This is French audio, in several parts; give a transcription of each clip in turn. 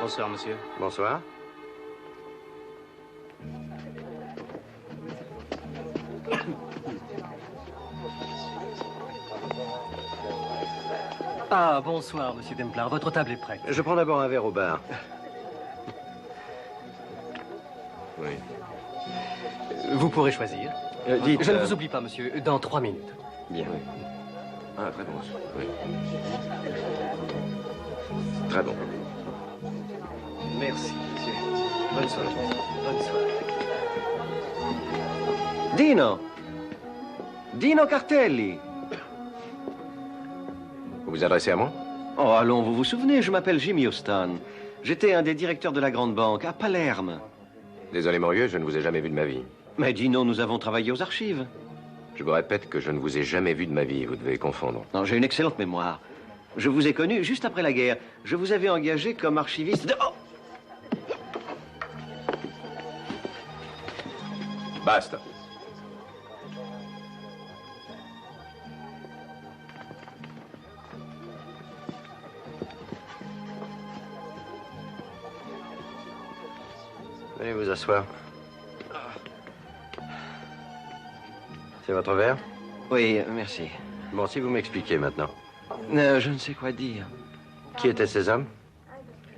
Bonsoir, monsieur. Bonsoir. Ah, bonsoir, monsieur Templar. Votre table est prête. Je prends d'abord un verre au bar. Oui. Vous pourrez choisir. Dites, Je ne vous oublie pas, monsieur. Dans 3 minutes. Bien. Oui. Ah, très bon. Oui. Très bon. Merci, monsieur. Bonne soirée. Bonne soirée. Dino! Dino Cartelli! Vous vous adressez à moi? Oh, allons, vous vous souvenez, je m'appelle Jimmy Houston. J'étais un des directeurs de la Grande Banque, à Palerme. Désolé, Morieux, je ne vous ai jamais vu de ma vie. Mais Dino, nous avons travaillé aux archives. Je vous répète que je ne vous ai jamais vu de ma vie. Vous devez confondre. Non, j'ai une excellente mémoire. Je vous ai connu juste après la guerre. Je vous avais engagé comme archiviste de... Oh! Basta. Veuillez vous asseoir. C'est votre verre? Oui, merci. Bon, si vous m'expliquez maintenant. Je ne sais quoi dire. Qui étaient ces hommes?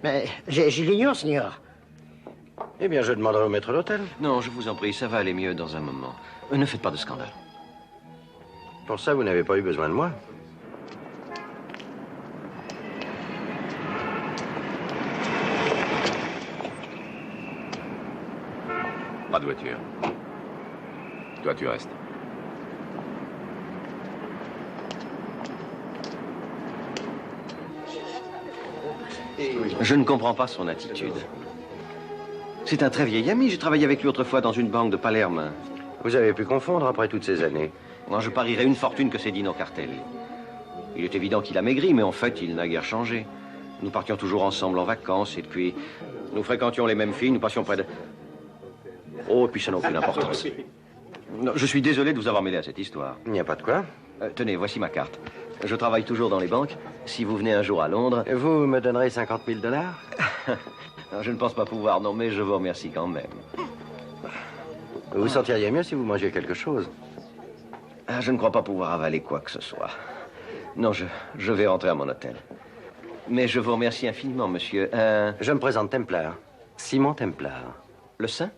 Mais je l'ignore, signor. Eh bien, je demanderai au maître d'hôtel. Non, je vous en prie, ça va aller mieux dans un moment. Ne faites pas de scandale. Pour ça, vous n'avez pas eu besoin de moi. Pas de voiture. Toi, tu restes. Je ne comprends pas son attitude. C'est un très vieil ami. J'ai travaillé avec lui autrefois dans une banque de Palerme. Vous avez pu confondre après toutes ces années. Non, je parierais une fortune que c'est Dino Cartelli. Il est évident qu'il a maigri, mais en fait, il n'a guère changé. Nous partions toujours ensemble en vacances, et puis nous fréquentions les mêmes filles, nous passions près de... Oh, et puis ça n'a aucune importance. Non, je suis désolé de vous avoir mêlé à cette histoire. Il n'y a pas de quoi. Tenez, voici ma carte. Je travaille toujours dans les banques. Si vous venez un jour à Londres... Vous me donnerez 50 000 $? Je ne pense pas pouvoir, non, mais je vous remercie quand même. Vous vous sentiriez mieux si vous mangiez quelque chose. Je ne crois pas pouvoir avaler quoi que ce soit. Non, je vais rentrer à mon hôtel. Mais je vous remercie infiniment, monsieur. Je me présente Templar. Simon Templar. Le saint?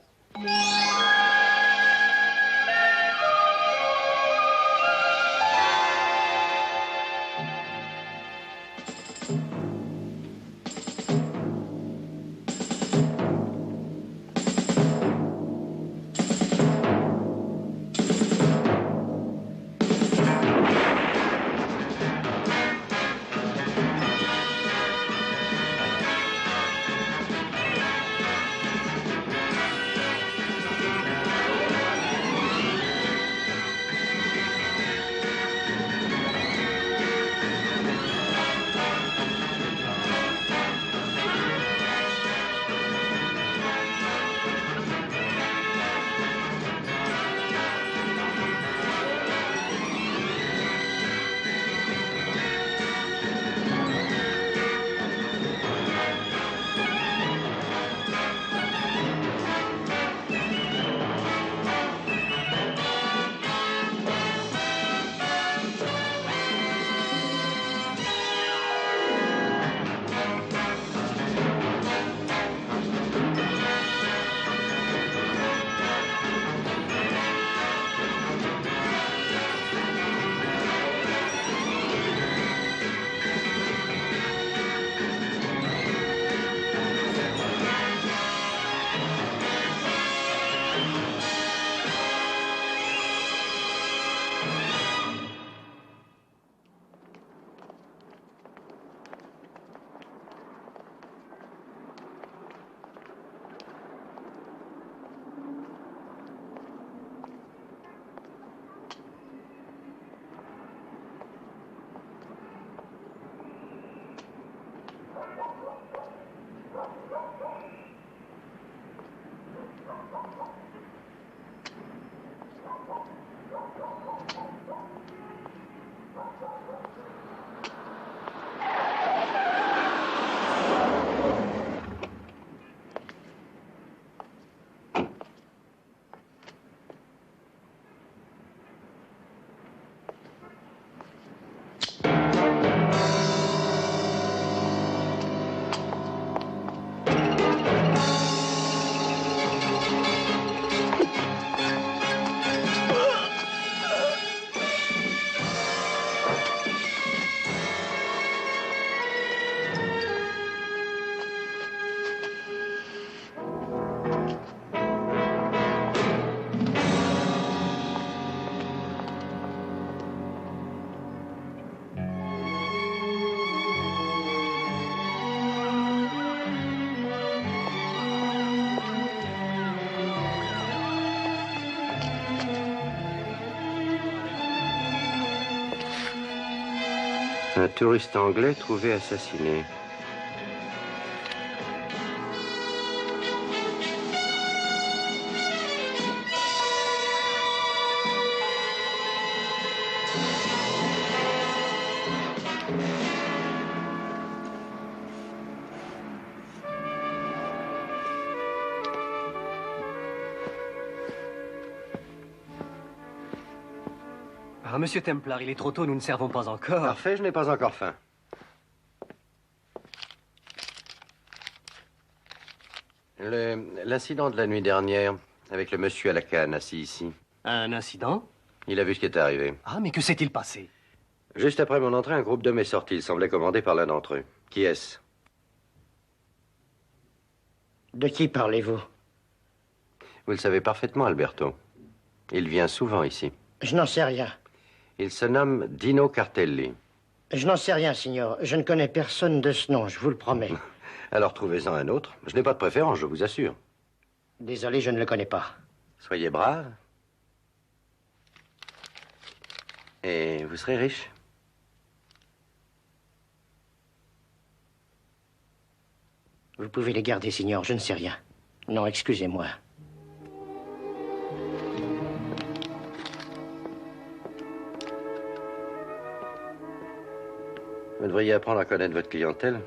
Un touriste anglais trouvé assassiné. Ah, monsieur Templar, il est trop tôt, nous ne servons pas encore. Parfait, je n'ai pas encore faim. L'incident de la nuit dernière, avec le monsieur à la canne assis ici. Un incident? Il a vu ce qui est arrivé. Ah, mais que s'est-il passé? Juste après mon entrée, un groupe d'hommes est sorti. Il semblait commandé par l'un d'entre eux. Qui est-ce? De qui parlez-vous? Vous le savez parfaitement, Alberto. Il vient souvent ici. Je n'en sais rien. Il se nomme Dino Cartelli. Je n'en sais rien, signor. Je ne connais personne de ce nom, je vous le promets. Alors trouvez-en un autre. Je n'ai pas de préférence, je vous assure. Désolé, je ne le connais pas. Soyez brave. Et vous serez riche. Vous pouvez les garder, signor, je ne sais rien. Non, excusez-moi. Vous devriez apprendre à connaître votre clientèle.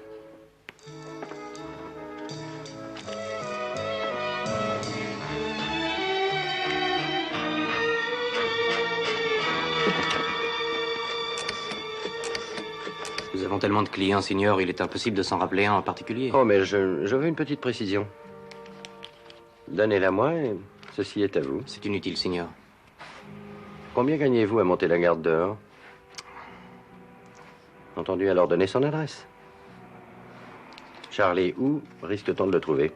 Nous avons tellement de clients, Signor, il est impossible de s'en rappeler un en particulier. Oh, mais je veux une petite précision. Donnez-la moi et ceci est à vous. C'est inutile, Signor. Combien gagnez-vous à monter la garde dehors? Entendu, alors donner son adresse. Charlie, où risque-t-on de le trouver?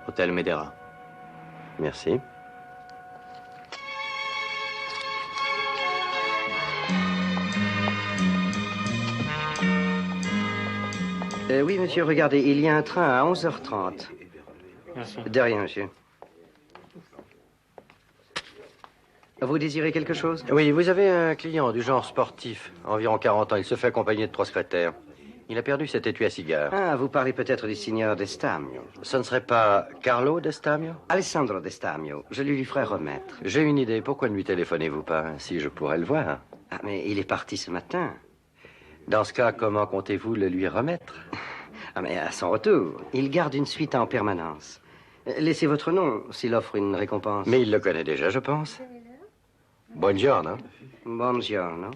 Hôtel Medera. Merci. Oui, monsieur, regardez, il y a un train à 11h30. Merci. De rien, monsieur. Vous désirez quelque chose? Oui, vous avez un client du genre sportif, environ 40 ans. Il se fait accompagner de 3 secrétaires. Il a perdu cet étui à cigare. Ah, vous parlez peut-être du signor Destamio. Ce ne serait pas Carlo Destamio? Alessandro Destamio. Je lui ferai remettre. J'ai une idée. Pourquoi ne lui téléphonez-vous pas? Ainsi, je pourrais le voir. Ah, mais il est parti ce matin. Dans ce cas, comment comptez-vous le lui remettre? Ah, mais à son retour, il garde une suite en permanence. Laissez votre nom s'il offre une récompense. Mais il le connaît déjà, je pense. Buongiorno. Buongiorno.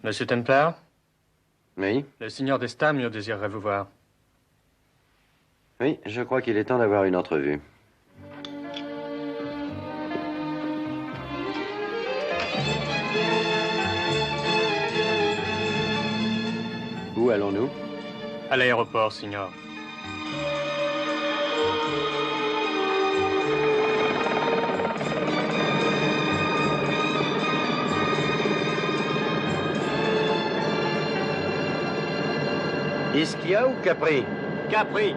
Monsieur Templar, Oui? le signor Destamio désirerait vous voir. Oui, je crois qu'il est temps d'avoir une entrevue. Où allons-nous? À l'aéroport, signor. Ischia ou Capri? Capri.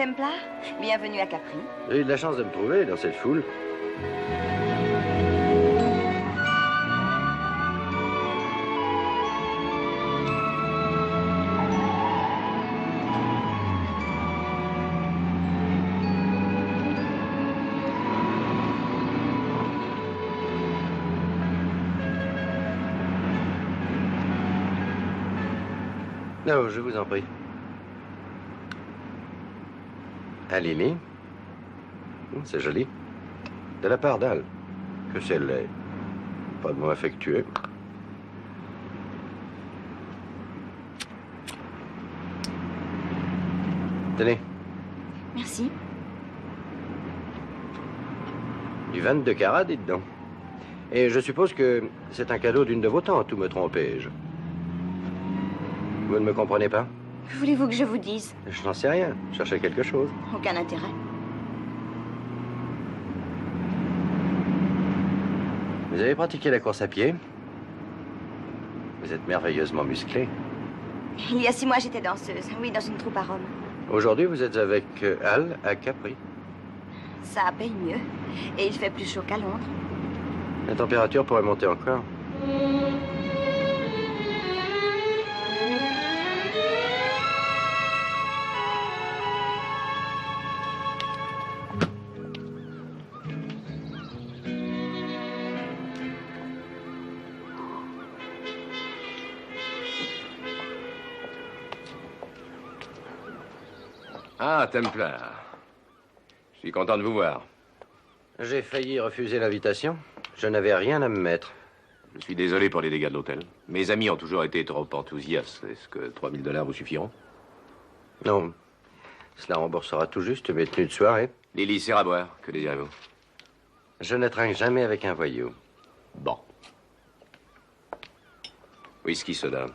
Templar. Bienvenue à Capri. J'ai eu de la chance de me trouver dans cette foule. Non, je vous en prie. À Lily. C'est joli. De la part d'Al. Que c'est laid. Pas de mot affectueux. Tenez, Merci. du 22 carats, dites donc. Et je suppose que c'est un cadeau d'une de vos tantes, ou me trompez-je? Vous ne me comprenez pas? Que voulez-vous que je vous dise? Je n'en sais rien. Je cherchais quelque chose. Aucun intérêt. Vous avez pratiqué la course à pied? Vous êtes merveilleusement musclé. Il y a 6 mois, j'étais danseuse. Oui, dans une troupe à Rome. Aujourd'hui, vous êtes avec Al à Capri. Ça paye mieux. Et il fait plus chaud qu'à Londres. La température pourrait monter encore. Ah, Templar. Je suis content de vous voir. J'ai failli refuser l'invitation. Je n'avais rien à me mettre. Je suis désolé pour les dégâts de l'hôtel. Mes amis ont toujours été trop enthousiastes. Est-ce que 3000 $ vous suffiront? Non. Cela remboursera tout juste mes tenues de soirée. Lily, c'est à boire. Que désirez-vous? Je ne trinque jamais avec un voyou. Bon. Whisky soda.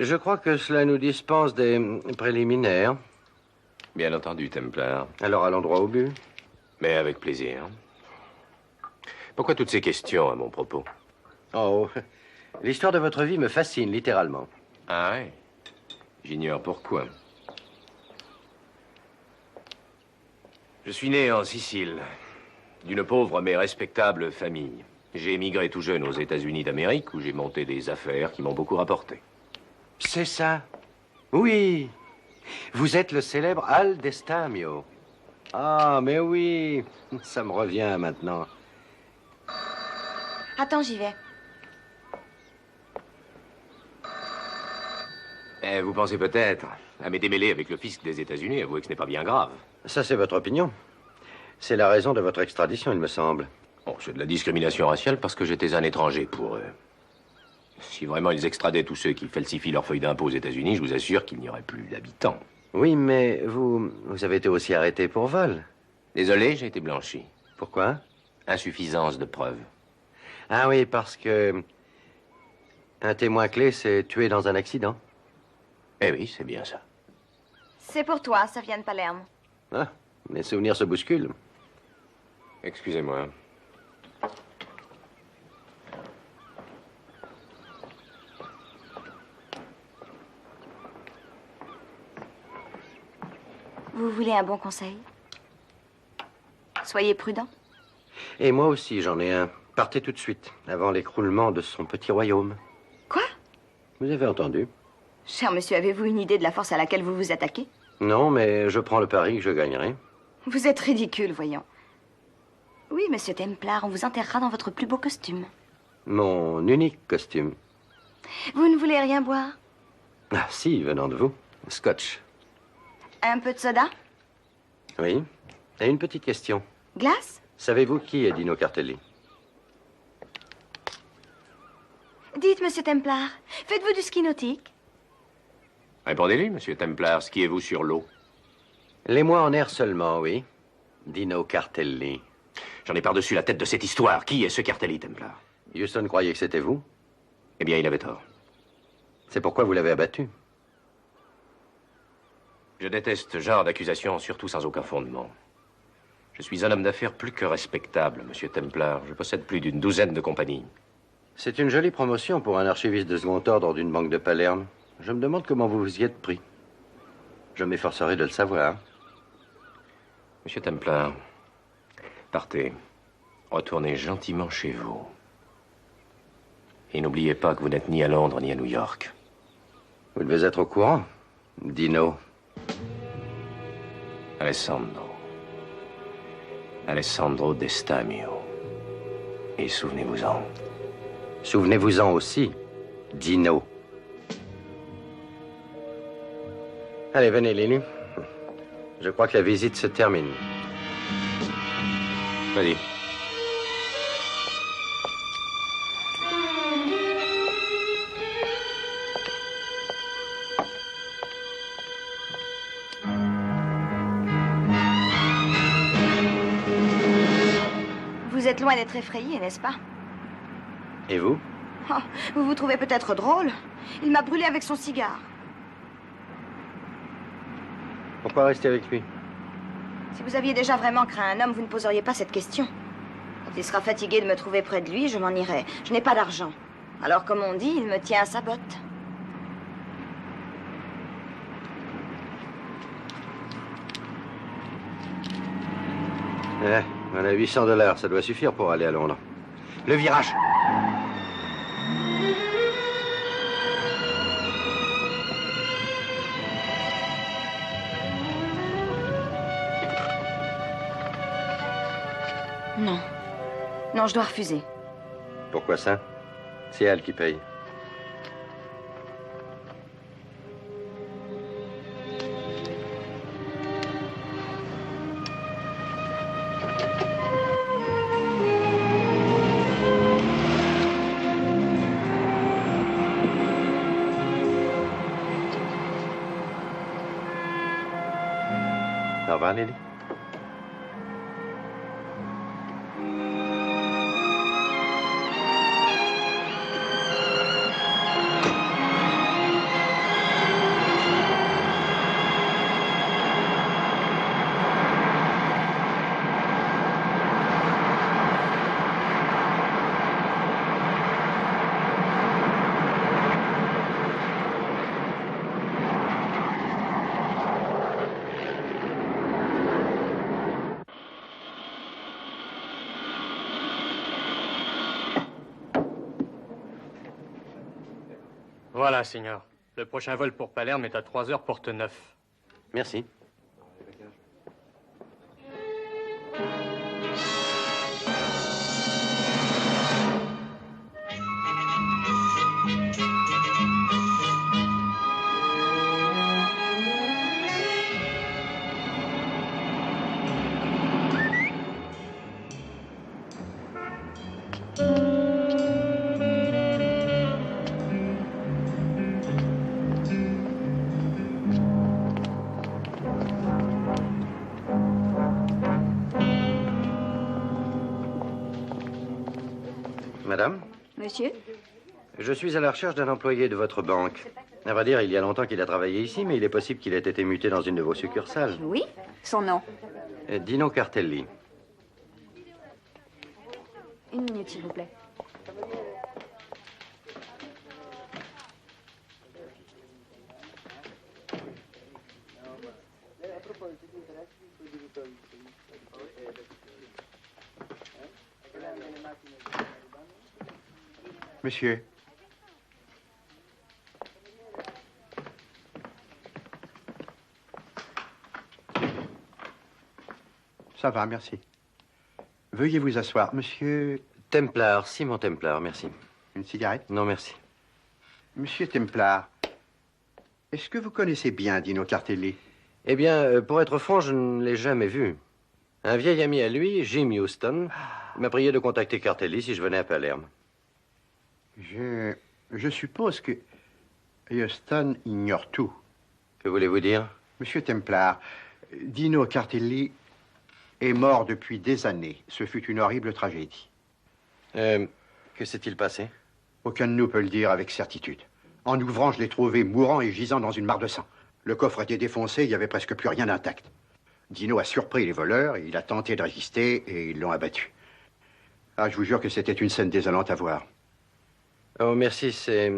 Je crois que cela nous dispense des préliminaires. Bien entendu, Templar. Alors allons droit au but. Mais avec plaisir. Pourquoi toutes ces questions à mon propos? Oh, l'histoire de votre vie me fascine, littéralement. Ah ouais? J'ignore pourquoi. Je suis né en Sicile, d'une pauvre mais respectable famille. J'ai émigré tout jeune aux États-Unis d'Amérique, où j'ai monté des affaires qui m'ont beaucoup rapporté. C'est ça. Oui. Vous êtes le célèbre Al Destamio. Ah, mais oui. Ça me revient maintenant. Attends, j'y vais. Vous pensez peut-être à me démêler avec le fisc des États-Unis. Avouez que ce n'est pas bien grave. Ça, c'est votre opinion. C'est la raison de votre extradition, il me semble. Bon, c'est de la discrimination raciale parce que j'étais un étranger pour eux. Si vraiment ils extradaient tous ceux qui falsifient leurs feuilles d'impôt aux États-Unis, je vous assure qu'il n'y aurait plus d'habitants. Oui, mais vous avez été aussi arrêté pour vol. Désolé, j'ai été blanchi. Pourquoi? Insuffisance de preuves. Ah oui, parce que un témoin clé s'est tué dans un accident. Eh oui, c'est bien ça. C'est pour toi, ça vient de Palerme. Ah, mes souvenirs se bousculent. Excusez-moi. Vous voulez un bon conseil? Soyez prudent. Et moi aussi, j'en ai un. Partez tout de suite, avant l'écroulement de son petit royaume. Quoi? Vous avez entendu? Cher monsieur, avez-vous une idée de la force à laquelle vous vous attaquez? Non, mais je prends le pari que je gagnerai. Vous êtes ridicule, voyons. Oui, monsieur Templar, on vous enterrera dans votre plus beau costume. Mon unique costume. Vous ne voulez rien boire? Ah si, venant de vous. Scotch. Un peu de soda? Oui. Et une petite question. Glace? Savez-vous qui est Dino Cartelli? Dites, monsieur Templar, faites-vous du ski nautique? Répondez-lui, monsieur Templar. Skiez-vous sur l'eau? Les mois en air seulement, oui. Dino Cartelli. J'en ai par-dessus la tête de cette histoire. Qui est ce Cartelli, Templar? Houston croyait que c'était vous. Eh bien, il avait tort. C'est pourquoi vous l'avez abattu. Je déteste ce genre d'accusation, surtout sans aucun fondement. Je suis un homme d'affaires plus que respectable, monsieur Templar. Je possède plus d'une douzaine de compagnies. C'est une jolie promotion pour un archiviste de second ordre d'une banque de Palerme. Je me demande comment vous vous y êtes pris. Je m'efforcerai de le savoir. Monsieur Templar, partez. Retournez gentiment chez vous. Et n'oubliez pas que vous n'êtes ni à Londres ni à New York. Vous devez être au courant, Dino. Alessandro. Alessandro Destamio. Et souvenez-vous-en. Souvenez-vous-en aussi, Dino. Allez, venez, Lily. Je crois que la visite se termine. Vas-y. Vous êtes loin d'être effrayé, n'est-ce pas? Et vous? Oh, vous vous trouvez peut-être drôle. Il m'a brûlé avec son cigare. Pourquoi rester avec lui? Si vous aviez déjà vraiment craint un homme, vous ne poseriez pas cette question. Quand il sera fatigué de me trouver près de lui, je m'en irai. Je n'ai pas d'argent. Alors, comme on dit, il me tient à sa botte. Voilà, $800, ça doit suffire pour aller à Londres. Le virage. Non. Non, je dois refuser. Pourquoi ça? C'est elle qui paye. Au revoir, Lily. Voilà, Signor. Le prochain vol pour Palerme est à 3h porte 9. Merci. Madame? Monsieur? Je suis à la recherche d'un employé de votre banque. À vrai dire, il y a longtemps qu'il a travaillé ici, mais il est possible qu'il ait été muté dans une de vos succursales. Oui? Son nom? Dino Cartelli. Une minute, s'il vous plaît. Monsieur. Ça va, merci. Veuillez vous asseoir. Monsieur... Templar, Simon Templar, merci. Une cigarette? Non, merci. Monsieur Templar, est-ce que vous connaissez bien Dino Cartelli? Eh bien, pour être franc, je ne l'ai jamais vu. Un vieil ami à lui, Jim Houston, m'a prié de contacter Cartelli si je venais à Palerme. Je suppose que Houston ignore tout. Que voulez-vous dire? Monsieur Templar, Dino Cartelli est mort depuis des années. Ce fut une horrible tragédie. Que s'est-il passé? Aucun de nous peut le dire avec certitude. En ouvrant, je l'ai trouvé mourant et gisant dans une mare de sang. Le coffre était défoncé, il n'y avait presque plus rien d'intact. Dino a surpris les voleurs, il a tenté de résister et ils l'ont abattu. Ah, je vous jure que c'était une scène désolante à voir. Oh, merci, c'est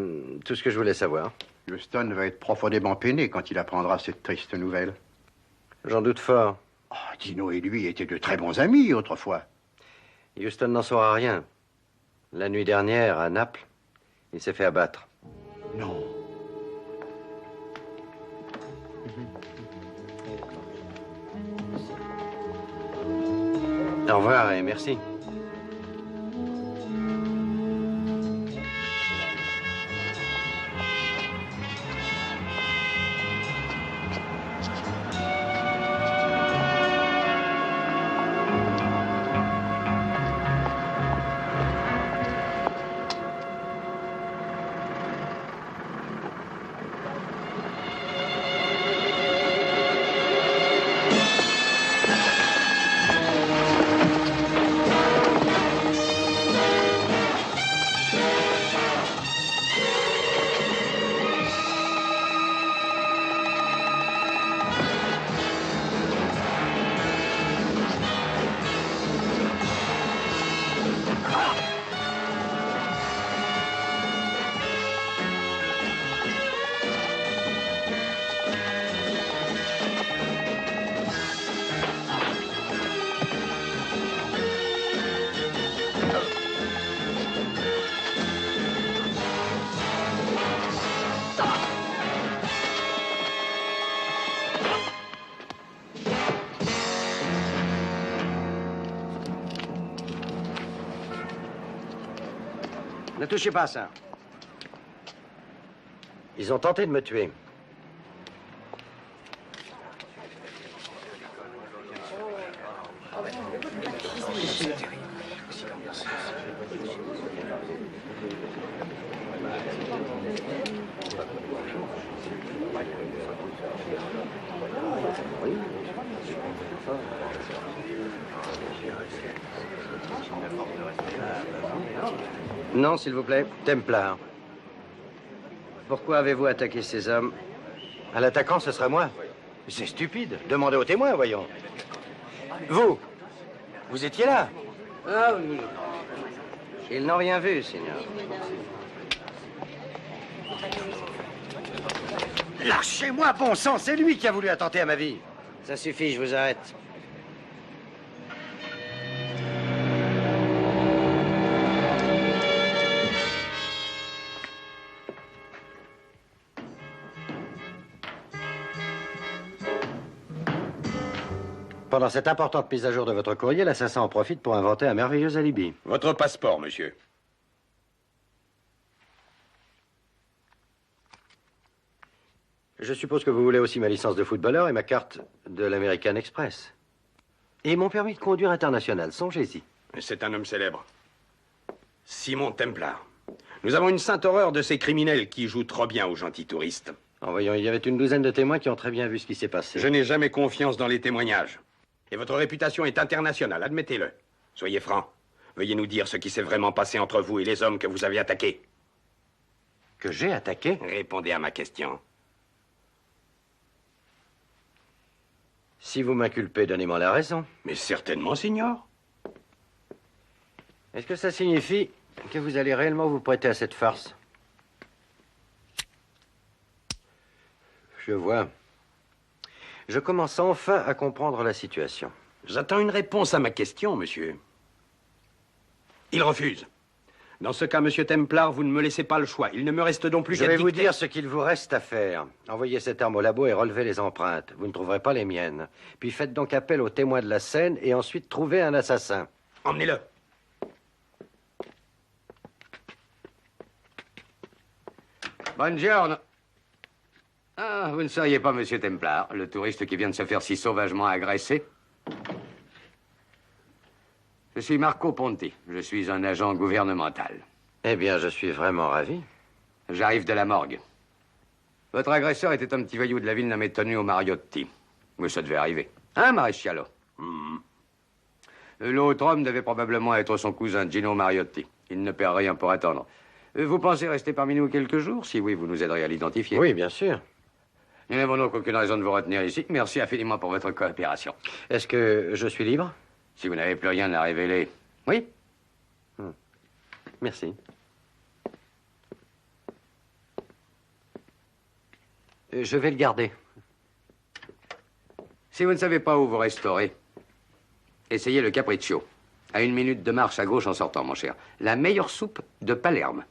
tout ce que je voulais savoir. Houston va être profondément peiné quand il apprendra cette triste nouvelle. J'en doute fort. Oh, Dino et lui étaient de très bons amis autrefois. Houston n'en saura rien. La nuit dernière, à Naples, il s'est fait abattre. Non. Au revoir et merci. Ne touchez pas à ça. Ils ont tenté de me tuer. Non, s'il vous plaît. Templar. Pourquoi avez-vous attaqué ces hommes? À l'attaquant, ce sera moi. C'est stupide. Demandez aux témoins, voyons. Vous étiez là? Ah oui. Ils n'ont rien vu, Seigneur. Lâchez-moi, bon sang, c'est lui qui a voulu attenter à ma vie. Ça suffit, je vous arrête. Pendant cette importante mise à jour de votre courrier, l'assassin en profite pour inventer un merveilleux alibi. Votre passeport, monsieur. Je suppose que vous voulez aussi ma licence de footballeur et ma carte de l'American Express. Et mon permis de conduire international, songez-y. C'est un homme célèbre. Simon Templar. Nous avons une sainte horreur de ces criminels qui jouent trop bien aux gentils touristes. En voyant, il y avait une douzaine de témoins qui ont très bien vu ce qui s'est passé. Je n'ai jamais confiance dans les témoignages. Et votre réputation est internationale, admettez-le. Soyez franc. Veuillez nous dire ce qui s'est vraiment passé entre vous et les hommes que vous avez attaqués. Que j'ai attaqué? Répondez à ma question. Si vous m'inculpez, donnez-moi la raison. Mais certainement, signor. Est-ce que ça signifie que vous allez réellement vous prêter à cette farce? Je vois. Je commence enfin à comprendre la situation. J'attends une réponse à ma question, monsieur. Il refuse. Dans ce cas, monsieur Templar, vous ne me laissez pas le choix. Il ne me reste donc plus qu'à Je vais vous dicter... dire ce qu'il vous reste à faire. Envoyez cette arme au labo et relevez les empreintes. Vous ne trouverez pas les miennes. Puis faites donc appel aux témoins de la scène et ensuite trouvez un assassin. Emmenez-le. Buongiorno. Ah, vous ne seriez pas Monsieur Templar, le touriste qui vient de se faire si sauvagement agresser? Je suis Marco Ponti. Je suis un agent gouvernemental. Eh bien, je suis vraiment ravi. J'arrive de la morgue. Votre agresseur était un petit voyou de la ville nommé Tonio Mariotti. Mais ça devait arriver. Hein, Maresciallo? L'autre homme devait probablement être son cousin Gino Mariotti. Il ne perd rien pour attendre. Vous pensez rester parmi nous quelques jours? Si oui, vous nous aiderez à l'identifier. Oui, bien sûr. Nous n'avons donc aucune raison de vous retenir ici. Merci infiniment pour votre coopération. Est-ce que je suis libre? Si vous n'avez plus rien à révéler. Oui? Merci. Je vais le garder. Si vous ne savez pas où vous restaurez, essayez le Capriccio. À 1 minute de marche à gauche en sortant, mon cher. La meilleure soupe de Palerme.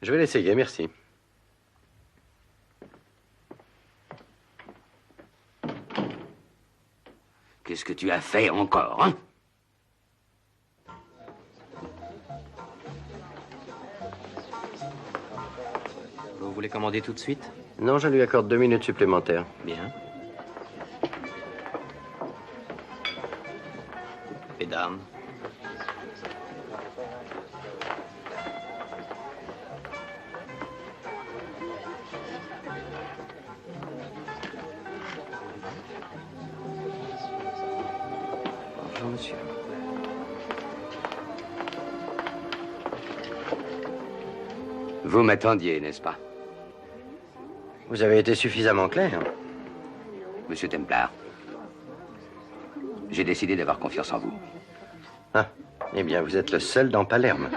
Je vais l'essayer, merci. Qu'est-ce que tu as fait encore, hein? Vous voulez commander tout de suite? Non, je lui accorde 2 minutes supplémentaires. Bien. Mesdames. Bonjour, monsieur. Vous m'attendiez, n'est-ce pas? Vous avez été suffisamment clair. Monsieur Templar, j'ai décidé d'avoir confiance en vous. Ah, eh bien, vous êtes le seul dans Palerme.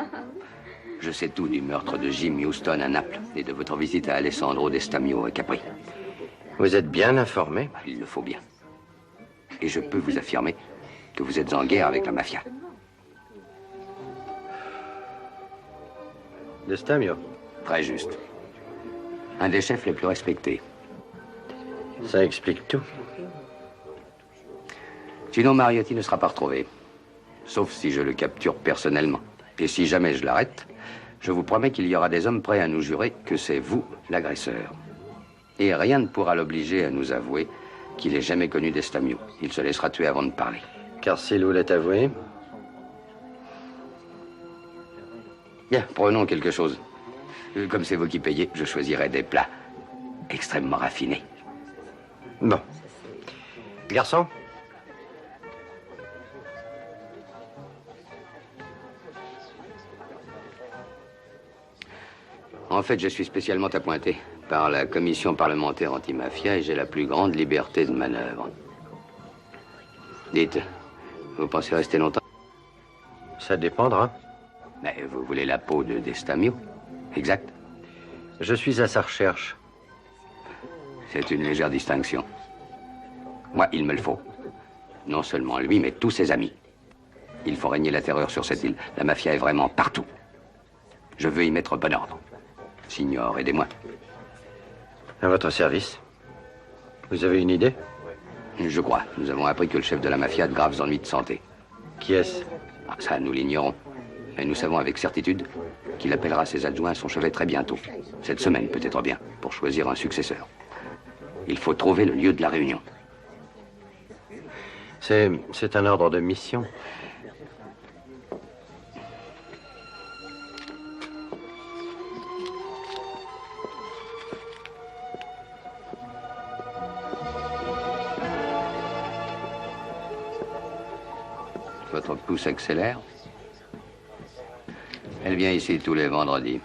Je sais tout du meurtre de Jim Houston à Naples et de votre visite à Alessandro Destamio à Capri. Vous êtes bien informé. Il le faut bien. Et je peux vous affirmer que vous êtes en guerre avec la mafia. Destamio. Très juste. Un des chefs les plus respectés. Ça explique tout. Gino Mariotti ne sera pas retrouvé. Sauf si je le capture personnellement. Et si jamais je l'arrête, je vous promets qu'il y aura des hommes prêts à nous jurer que c'est vous l'agresseur. Et rien ne pourra l'obliger à nous avouer qu'il n'ait jamais connu Destamio. Il se laissera tuer avant de parler. Car s'il vous l'est avoué... Bien, prenons quelque chose. Comme c'est vous qui payez, je choisirai des plats extrêmement raffinés. Bon. Garçon? En fait, je suis spécialement appointé par la commission parlementaire anti-mafia et j'ai la plus grande liberté de manœuvre. Dites, vous pensez rester longtemps? Ça dépendra. Mais vous voulez la peau de Destamio? Exact. Je suis à sa recherche. C'est une légère distinction. Moi, il me le faut. Non seulement lui, mais tous ses amis. Il faut régner la terreur sur cette île. La mafia est vraiment partout. Je veux y mettre bon ordre. Signor, aidez-moi. À votre service. Vous avez une idée? Je crois. Nous avons appris que le chef de la mafia a de graves ennuis de santé. Qui est-ce? Ah, ça, nous l'ignorons. Mais nous savons avec certitude qu'il appellera ses adjoints à son chevet très bientôt. Cette semaine, peut-être bien, pour choisir un successeur. Il faut trouver le lieu de la réunion. C'est un ordre de mission. Votre pouce accélère. Elle vient ici tous les vendredis.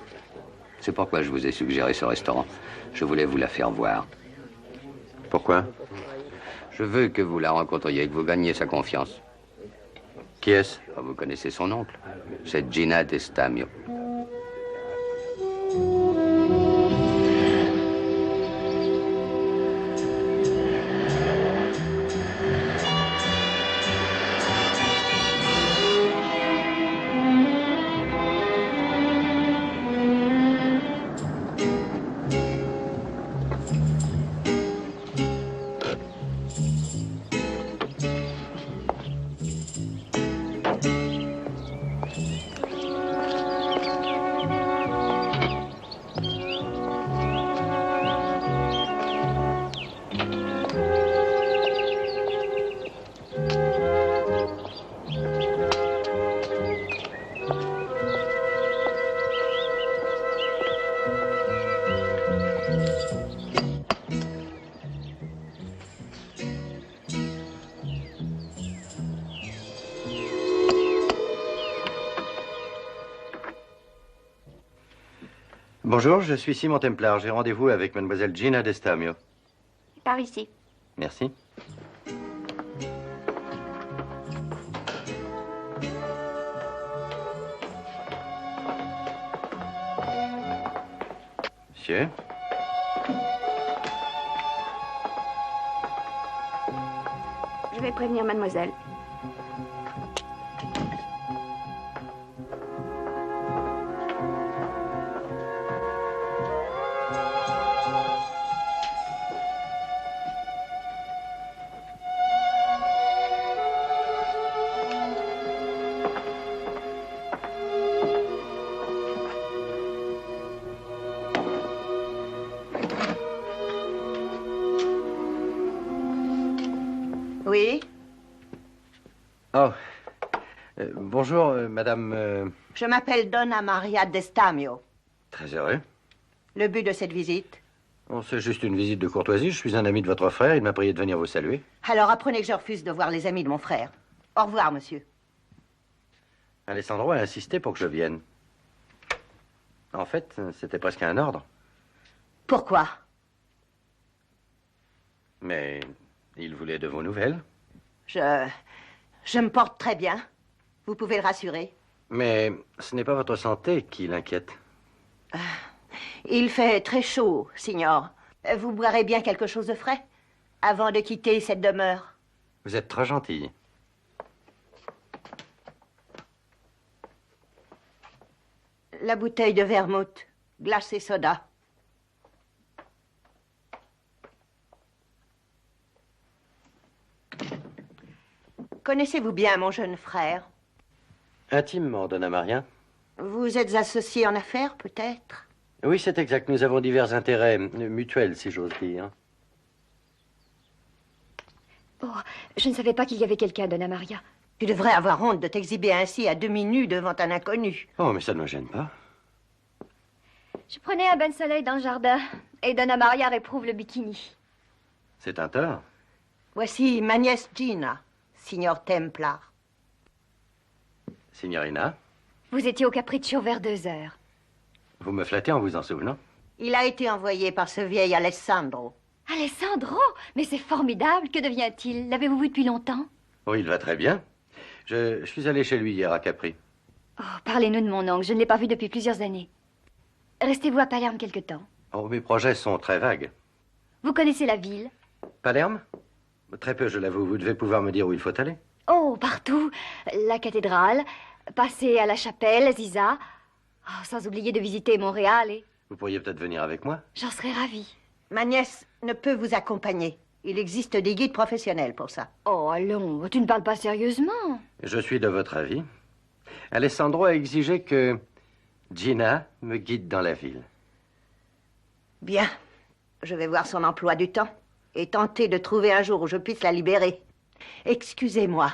C'est pourquoi je vous ai suggéré ce restaurant. Je voulais vous la faire voir. Pourquoi? Je veux que vous la rencontriez, que vous gagniez sa confiance. Qui est-ce? Vous connaissez son oncle. C'est Gina Destamio. Bonjour, je suis Simon Templar. J'ai rendez-vous avec mademoiselle Gina Destamio. Par ici. Merci. Monsieur? vais prévenir mademoiselle. Oui? Oh. Bonjour, madame... Je m'appelle Donna Maria Destamio. Très heureux. Le but de cette visite? Bon, c'est juste une visite de courtoisie. Je suis un ami de votre frère. Il m'a prié de venir vous saluer. Alors apprenez que je refuse de voir les amis de mon frère. Au revoir, monsieur. Alessandro a insisté pour que je vienne. En fait, c'était presque un ordre. Pourquoi? Mais il voulait de vos nouvelles. Je me porte très bien. Vous pouvez le rassurer. Mais ce n'est pas votre santé qui l'inquiète. Il fait très chaud, signor. Vous boirez bien quelque chose de frais avant de quitter cette demeure. Vous êtes trop gentille. La bouteille de vermouth, glace et soda. Connaissez-vous bien mon jeune frère? Intimement, Donna Maria. Vous êtes associés en affaires, peut-être? Oui, c'est exact. Nous avons divers intérêts mutuels, si j'ose dire. Oh, je ne savais pas qu'il y avait quelqu'un, Donna Maria. Tu devrais avoir honte de t'exhiber ainsi à demi nu devant un inconnu. Oh, mais ça ne me gêne pas. Je prenais un bain de soleil dans le jardin et Donna Maria réprouve le bikini. C'est un tort. Voici ma nièce Gina, signor Templar. Signorina, Vous étiez au Capriccio vers 2 heures. vous me flattez en vous en souvenant. Il a été envoyé par ce vieil Alessandro. Alessandro, mais c'est formidable. Que devient-il? L'avez-vous vu depuis longtemps? Oh, il va très bien. Je suis allé chez lui hier à Capri. Oh, parlez-nous de mon oncle. Je ne l'ai pas vu depuis plusieurs années. Restez-vous à Palerme quelque temps? Oh, mes projets sont très vagues. Vous connaissez la ville? Palerme? Très peu, je l'avoue. Vous devez pouvoir me dire où il faut aller. Oh, partout. La cathédrale, passer à la chapelle, Ziza. Oh, sans oublier de visiter Montréal et... Vous pourriez peut-être venir avec moi? J'en serais ravie. Ma nièce ne peut vous accompagner. Il existe des guides professionnels pour ça. Oh, allons, tu ne parles pas sérieusement. Je suis de votre avis. Alessandro a exigé que Gina me guide dans la ville. Bien. Je vais voir son emploi du temps et tenter de trouver un jour où je puisse la libérer. Excusez-moi.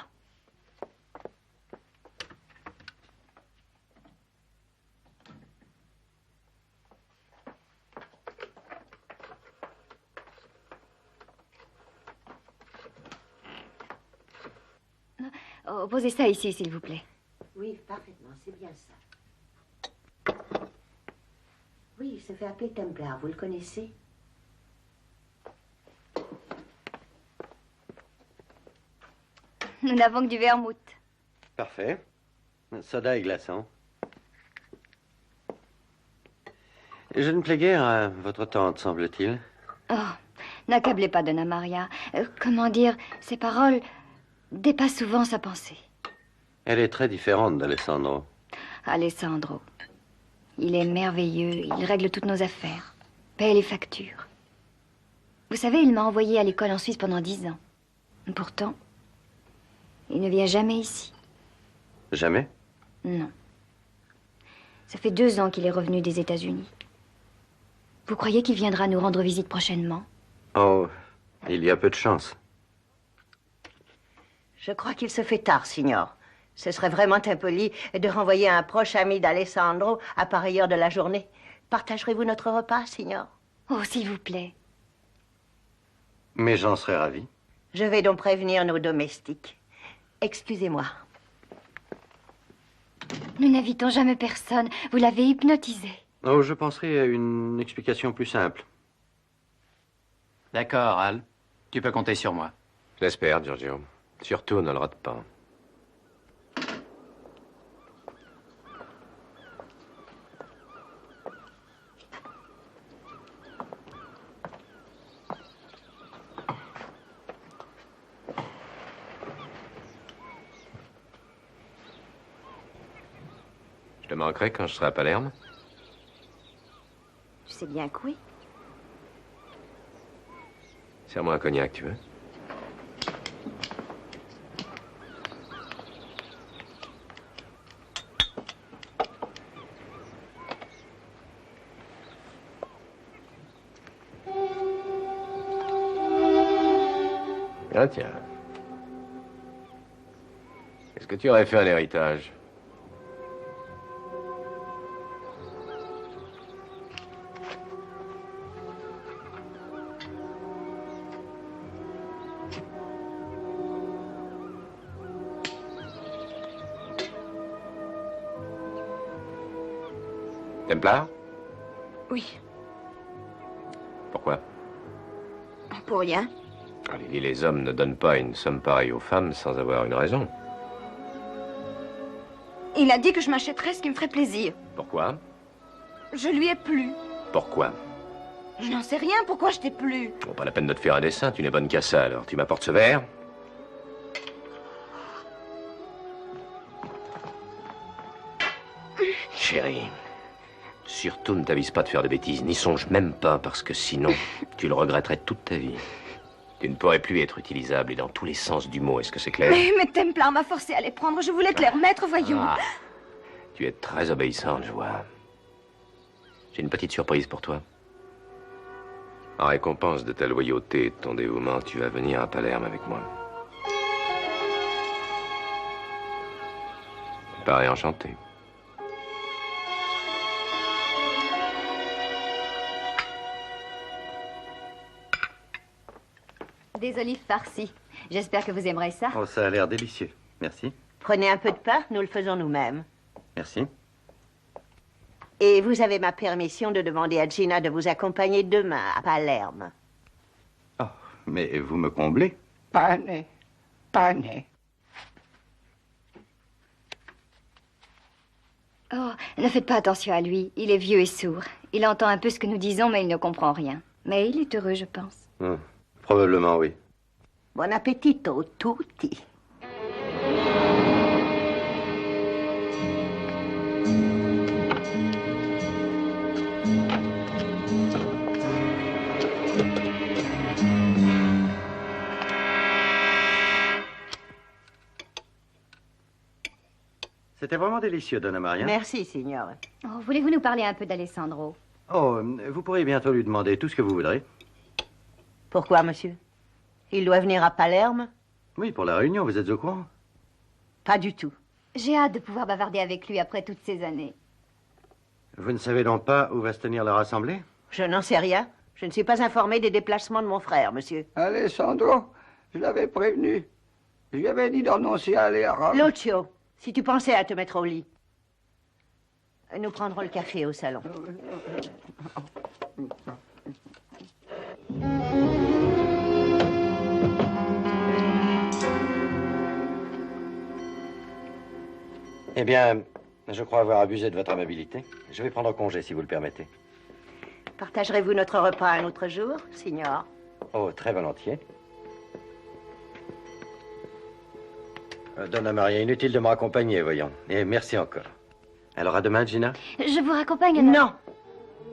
Oh, posez ça ici, s'il vous plaît. Oui, parfaitement, c'est bien ça. Oui, il se fait appeler Templar, vous le connaissez? Nous n'avons que du vermouth. Parfait. Soda et glaçon. Je ne plais guère à votre tante, semble-t-il. Oh, n'accablez pas Donna Maria. Comment dire, ses paroles dépassent souvent sa pensée. Elle est très différente d'Alessandro. Alessandro, il est merveilleux. Il règle toutes nos affaires, paie les factures. Vous savez, il m'a envoyé à l'école en Suisse pendant 10 ans. Pourtant, il ne vient jamais ici. Jamais? Non. Ça fait 2 ans qu'il est revenu des États-Unis. Vous croyez qu'il viendra nous rendre visite prochainement? Oh, il y a peu de chance. Je crois qu'il se fait tard, signor. Ce serait vraiment impoli de renvoyer un proche ami d'Alessandro à pareille heure de la journée. Partagerez-vous notre repas, signor? Oh, s'il vous plaît. Mais j'en serais ravi. Je vais donc prévenir nos domestiques. Excusez-moi. Nous n'invitons jamais personne. Vous l'avez hypnotisé. Oh, je penserai à une explication plus simple. D'accord, Al. Tu peux compter sur moi. J'espère, Giorgio. Surtout, ne le rate pas. te manquerai quand je serai à Palerme? Tu sais bien que oui. Serre-moi un cognac, tu veux? Ah tiens. Est-ce que tu aurais fait un héritage? Templar? Oui, Pourquoi? pour rien. Les hommes ne donnent pas une somme pareille aux femmes sans avoir une raison. Il a dit que je m'achèterais ce qui me ferait plaisir. Pourquoi? Je lui ai plu. Pourquoi? Je n'en sais rien, pourquoi je t'ai plu? Bon, pas la peine de te faire un dessin, tu n'es bonne qu'à ça, alors tu m'apportes ce verre? Chérie, surtout ne t'avise pas de faire de bêtises, n'y songe même pas, parce que sinon, tu le regretterais toute ta vie. Tu ne pourrais plus être utilisable et dans tous les sens du mot, est-ce que c'est clair? Mais Templar m'a forcé à les prendre, je voulais te les remettre, voyons. Ah, tu es très obéissante, je vois. J'ai une petite surprise pour toi. En récompense de ta loyauté et de ton dévouement, tu vas venir à Palerme avec moi. Tu parais enchanté. Des olives farcies. J'espère que vous aimerez ça. Oh, ça a l'air délicieux. Merci. Prenez un peu de pain, nous le faisons nous-mêmes. Merci. Et vous avez ma permission de demander à Gina de vous accompagner demain à Palerme. Oh, mais vous me comblez. Pane. Pane. Oh, ne faites pas attention à lui. Il est vieux et sourd. Il entend un peu ce que nous disons, mais il ne comprend rien. Mais il est heureux, je pense. Probablement, oui. Bon appetito, tutti. C'était vraiment délicieux, Donna Maria. Merci, signore. Oh, voulez-vous nous parler un peu d'Alessandro? Oh, vous pourrez bientôt lui demander tout ce que vous voudrez. Pourquoi, monsieur? Il doit venir à Palerme? Oui, pour la réunion, vous êtes au courant? Pas du tout. J'ai hâte de pouvoir bavarder avec lui après toutes ces années. Vous ne savez donc pas où va se tenir leur assemblée? Je n'en sais rien. Je ne suis pas informé des déplacements de mon frère, monsieur. Alessandro, je l'avais prévenu. Je lui avais dit de renoncer à aller à Rome. Lucio, si tu pensais à te mettre au lit. Nous prendrons le café au salon. Eh bien, je crois avoir abusé de votre amabilité. Je vais prendre congé, si vous le permettez. Partagerez-vous notre repas un autre jour, signor? Oh, très volontiers. Donna Maria, inutile de me raccompagner, voyons. Et merci encore. Alors, à demain, Gina? Je vous raccompagne, Non.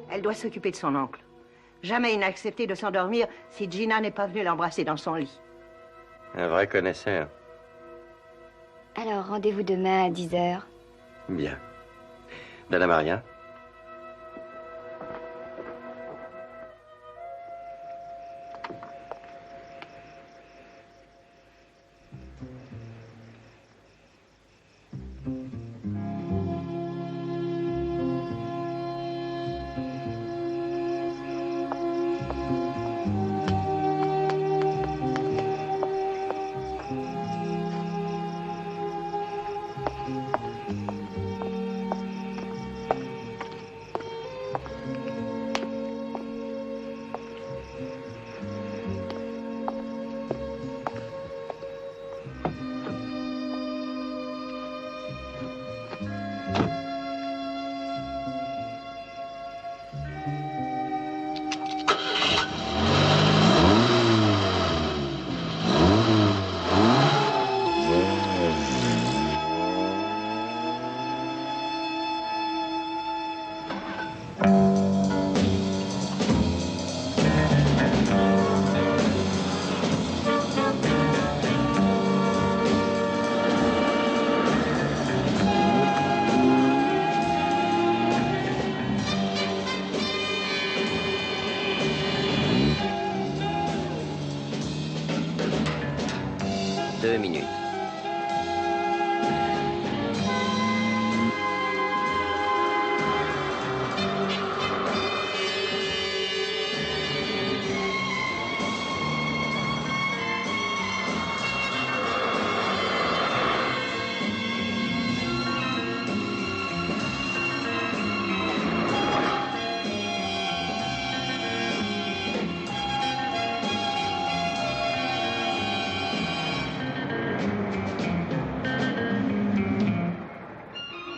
Elle doit s'occuper de son oncle. Jamais il n'a accepté de s'endormir si Gina n'est pas venue l'embrasser dans son lit. Un vrai connaisseur. Alors, rendez-vous demain à 10h. Bien. Donna Maria?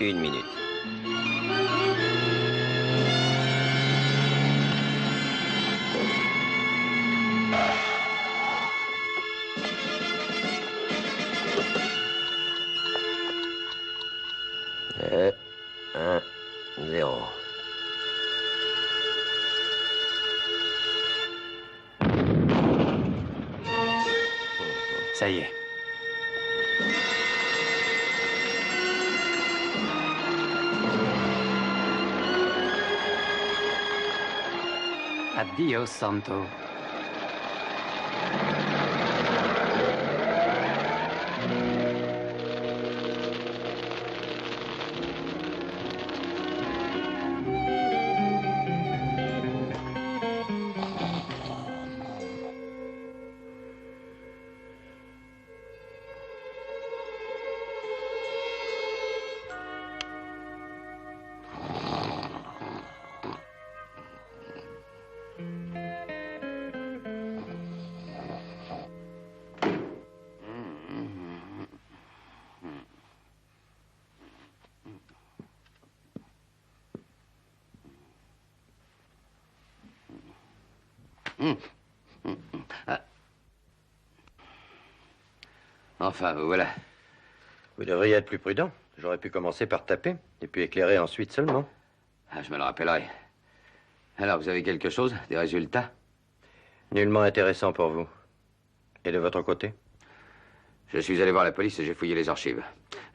1 minute. Et 1, 0. Ça y est. Adios, Santo. Enfin, voilà. Vous devriez être plus prudent. J'aurais pu commencer par taper, et puis éclairer ensuite seulement. Ah, je me le rappellerai. Alors, vous avez quelque chose? Des résultats? Nullement intéressant pour vous. Et de votre côté? Je suis allé voir la police et j'ai fouillé les archives.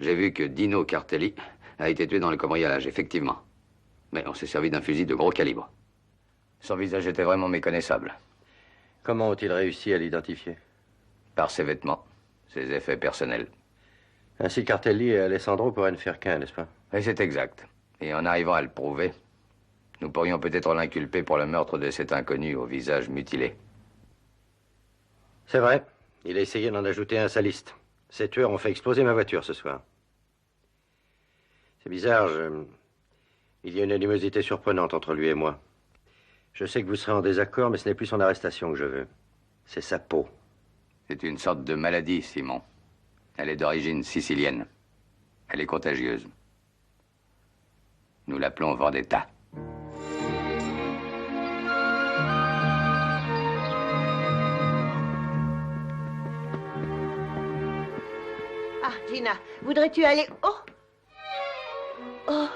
J'ai vu que Dino Cartelli a été tué dans le cambriolage, effectivement. Mais on s'est servi d'un fusil de gros calibre. Son visage était vraiment méconnaissable. Comment ont-ils réussi à l'identifier? Par ses vêtements, ses effets personnels. Ainsi, Cartelli et Alessandro pourraient ne faire qu'un, n'est-ce pas? Et c'est exact. Et en arrivant à le prouver, nous pourrions peut-être l'inculper pour le meurtre de cet inconnu au visage mutilé. C'est vrai. Il a essayé d'en ajouter un à sa liste. Ces tueurs ont fait exploser ma voiture ce soir. C'est bizarre, il y a une animosité surprenante entre lui et moi. Je sais que vous serez en désaccord, mais ce n'est plus son arrestation que je veux. C'est sa peau. C'est une sorte de maladie, Simon. Elle est d'origine sicilienne. Elle est contagieuse. Nous l'appelons Vendetta. Ah, Gina, voudrais-tu aller... Oh! Oh!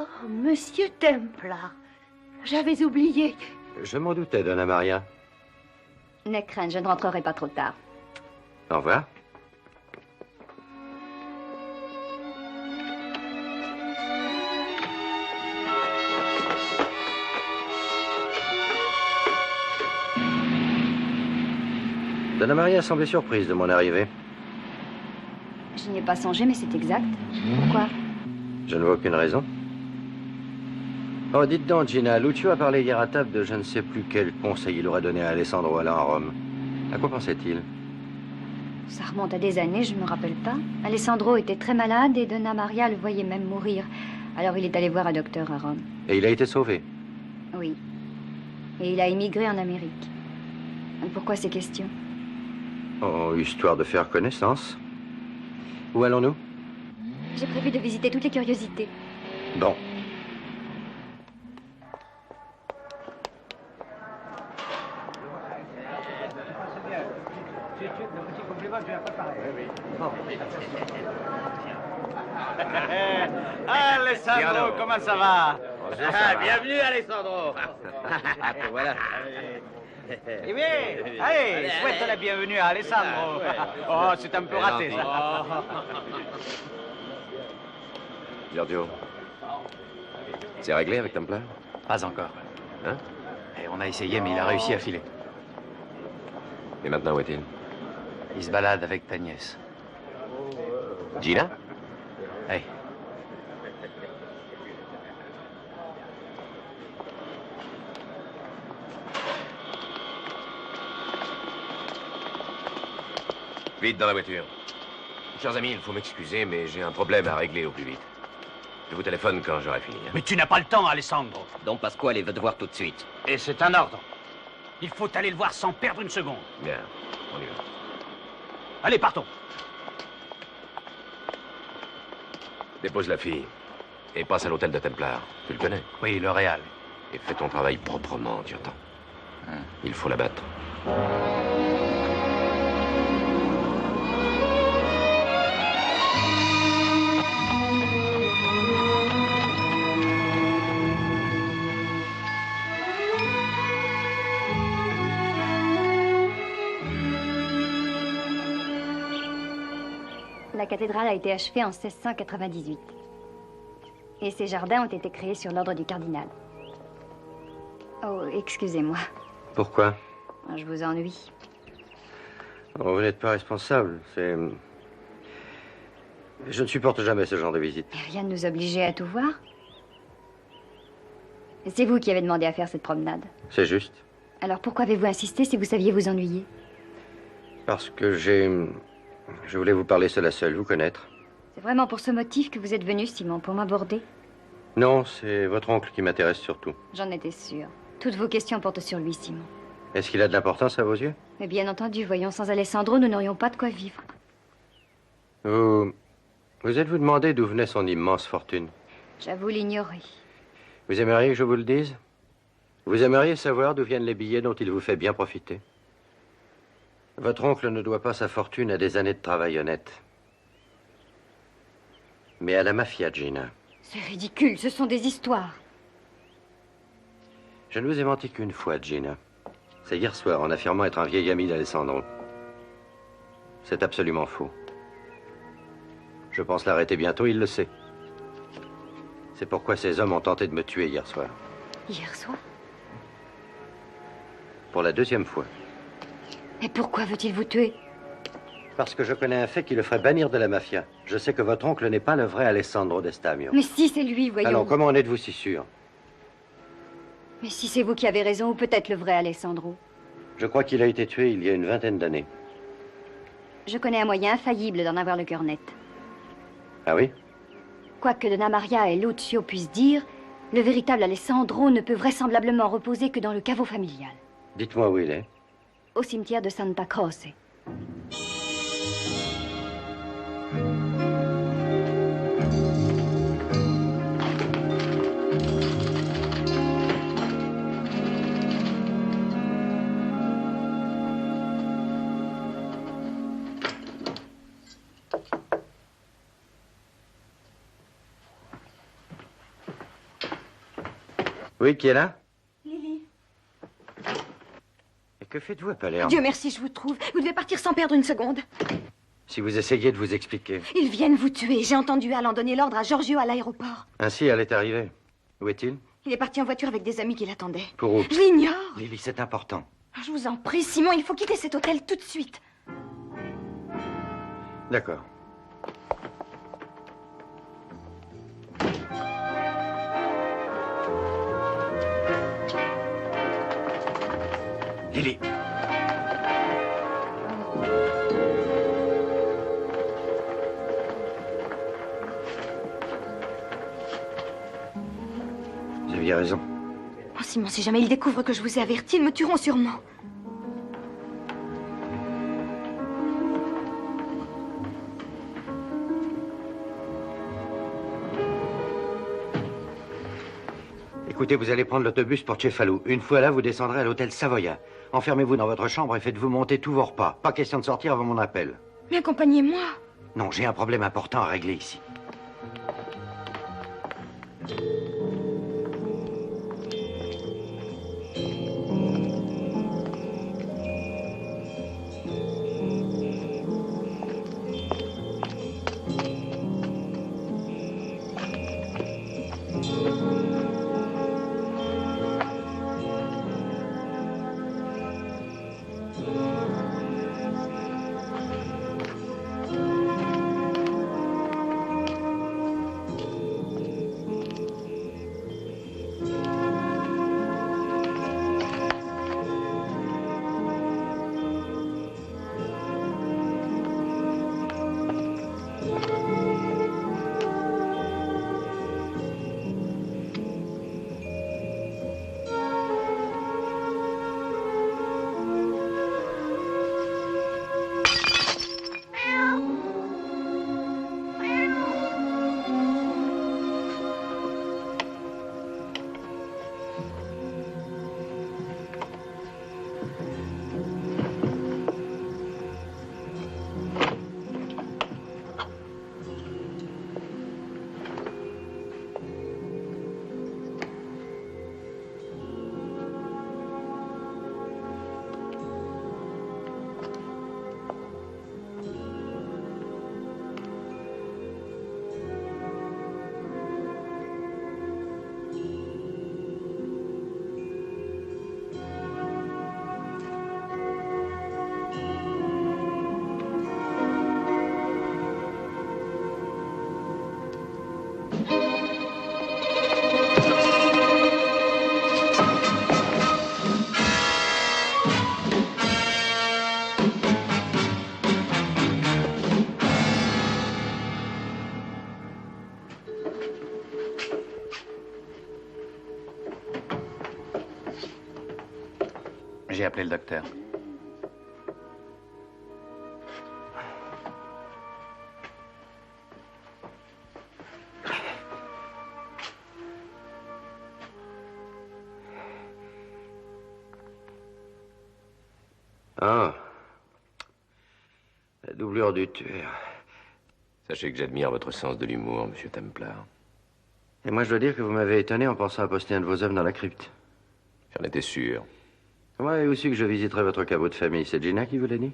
Oh, Monsieur Templar. J'avais oublié. Je m'en doutais, Donna Maria. N'aie crainte, je ne rentrerai pas trop tard. Au revoir. Donna Maria semblait surprise de mon arrivée. Je n'y ai pas songé, mais c'est exact. Pourquoi? Je ne vois aucune raison. Oh, dites donc, Gina, Lucio a parlé hier à table de je ne sais plus quel conseil il aurait donné à Alessandro allant à Rome. À quoi pensait-il? Ça remonte à des années, je ne me rappelle pas. Alessandro était très malade et Donna Maria le voyait même mourir. Alors il est allé voir un docteur à Rome. Et il a été sauvé? Oui. Et il a émigré en Amérique. Pourquoi ces questions? Oh, histoire de faire connaissance. Où allons-nous? J'ai prévu de visiter toutes les curiosités. Bon. Alessandro, comment ça va? Bonjour, ça va. Bienvenue, Alessandro. Voilà. Eh bien, allez, souhaite la bienvenue à Alessandro. Oh, c'est un peu raté, ça. Giorgio, c'est réglé avec Templar? Pas encore. Hein? Et on a essayé, mais il a réussi à filer. Et maintenant, où est-il? Il se balade avec ta nièce. Gina? Hey. Vite dans la voiture. Chers amis, il faut m'excuser, mais j'ai un problème à régler au plus vite. Je vous téléphone quand j'aurai fini. Mais tu n'as pas le temps, Alessandro. Don Pasquale veut te voir tout de suite. Et c'est un ordre. Il faut aller le voir sans perdre une seconde. Bien, on y va. Allez, partons. Dépose la fille. Et passe à l'hôtel de Templar. Tu le connais? Oui, le Réal. Et fais ton travail proprement, tu entends? Il faut la battre. La cathédrale a été achevée en 1698. Et ses jardins ont été créés sur l'ordre du cardinal. Oh, excusez-moi. Pourquoi? Je vous ennuie. Oh, vous n'êtes pas responsable. C'est... Je ne supporte jamais ce genre de visite. Rien ne nous obligeait à tout voir. C'est vous qui avez demandé à faire cette promenade. C'est juste. Alors pourquoi avez-vous insisté si vous saviez vous ennuyer? Parce que je voulais vous parler seul à seul, vous connaître. C'est vraiment pour ce motif que vous êtes venu, Simon, pour m'aborder? Non, c'est votre oncle qui m'intéresse surtout. J'en étais sûre. Toutes vos questions portent sur lui, Simon. Est-ce qu'il a de l'importance à vos yeux? Mais bien entendu, voyons, sans Alessandro, nous n'aurions pas de quoi vivre. Vous êtes-vous demandé d'où venait son immense fortune? J'avoue l'ignorer. Vous aimeriez que je vous le dise? Vous aimeriez savoir d'où viennent les billets dont il vous fait bien profiter? Votre oncle ne doit pas sa fortune à des années de travail honnête, mais à la mafia, Gina. C'est ridicule, ce sont des histoires. Je ne vous ai menti qu'une fois, Gina. C'est hier soir, en affirmant être un vieil ami d'Alessandro. C'est absolument faux. Je pense l'arrêter bientôt, il le sait. C'est pourquoi ces hommes ont tenté de me tuer hier soir. Hier soir? Pour la deuxième fois. Et pourquoi veut-il vous tuer? Parce que je connais un fait qui le ferait bannir de la mafia. Je sais que votre oncle n'est pas le vrai Alessandro Destamio. Mais si, c'est lui, voyons. Alors, comment en êtes-vous si sûr? Mais si c'est vous qui avez raison, ou peut-être le vrai Alessandro. Je crois qu'il a été tué il y a une vingtaine d'années. Je connais un moyen infaillible d'en avoir le cœur net. Ah oui? Quoi que Donna Maria et Lucio puissent dire, le véritable Alessandro ne peut vraisemblablement reposer que dans le caveau familial. Dites-moi où il est. Au cimetière de Santa Croce. Oui, qui est là? Lily. Et que faites-vous à Palerme? Dieu merci, je vous trouve. Vous devez partir sans perdre une seconde. Si vous essayez de vous expliquer. Ils viennent vous tuer. J'ai entendu Al en donner l'ordre à Giorgio à l'aéroport. Ainsi, elle est arrivée. Où est-il? Il est parti en voiture avec des amis qui l'attendaient. Pour où? Je l'ignore. Lily, c'est important. Je vous en prie, Simon, il faut quitter cet hôtel tout de suite. D'accord. Lily. Vous aviez raison. Oh, Simon, si jamais ils découvrent que je vous ai averti, ils me tueront sûrement. Écoutez, vous allez prendre l'autobus pour Cefalù. Une fois là, vous descendrez à l'hôtel Savoia. Enfermez-vous dans votre chambre et faites-vous monter tous vos repas. Pas question de sortir avant mon appel. Mais accompagnez-moi. Non, j'ai un problème important à régler ici. J'ai appelé le docteur. Ah. La doublure du tueur. Sachez que j'admire votre sens de l'humour, monsieur Templar. Et moi, je dois dire que vous m'avez étonné en pensant à poster un de vos hommes dans la crypte. J'en étais sûr. Comment avez-vous su que je visiterais votre caveau de famille? C'est Gina qui vous l'a dit?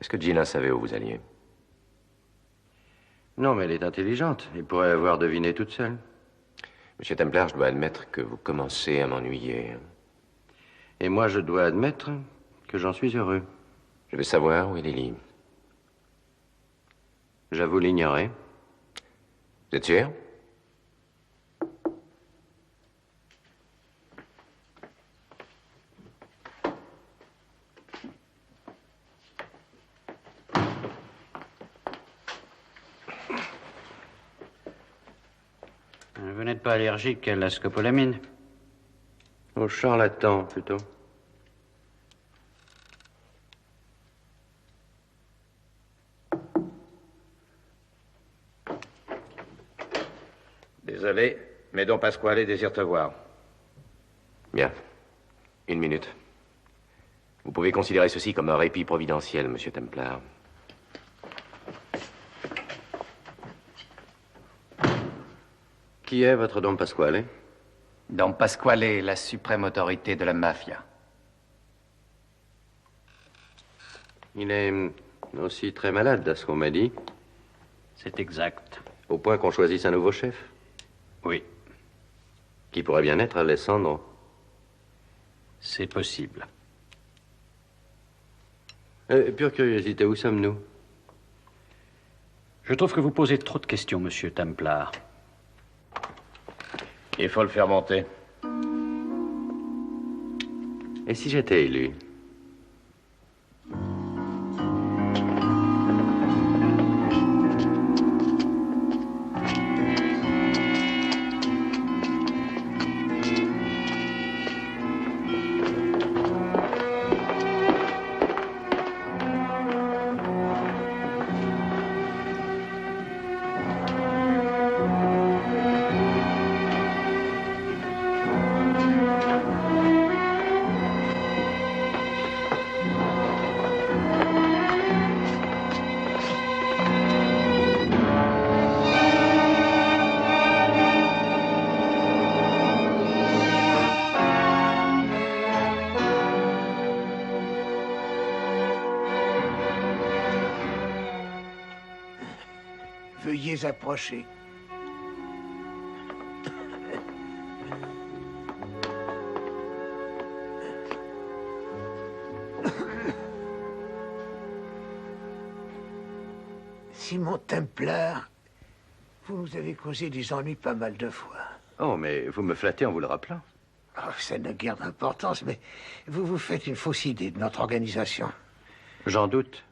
Est-ce que Gina savait où vous alliez? Non, mais elle est intelligente. Elle pourrait avoir deviné toute seule. Monsieur Templar, je dois admettre que vous commencez à m'ennuyer. Et moi, je dois admettre que j'en suis heureux. Je veux savoir où est Lily. J'avoue l'ignorer. Vous êtes sûr? Vous n'êtes pas allergique à la scopolamine? Au charlatan, plutôt. Désolé, mais Don Pasquale désire te voir. Bien. Une minute. Vous pouvez considérer ceci comme un répit providentiel, monsieur Templar. Qui est votre Don Pasquale? Don Pasquale est la suprême autorité de la mafia. Il est aussi très malade, à ce qu'on m'a dit. C'est exact. Au point qu'on choisisse un nouveau chef? Oui. Qui pourrait bien être Alessandro? C'est possible. Pure curiosité, où sommes-nous? Je trouve que vous posez trop de questions, monsieur Templar. Il faut le faire monter. Et si j'étais élu? Veuillez approcher. Simon Templar, vous nous avez causé des ennuis pas mal de fois. Oh, mais vous me flattez en vous le rappelant. Oh, ça n'a guère d'importance, mais vous vous faites une fausse idée de notre organisation. J'en doute.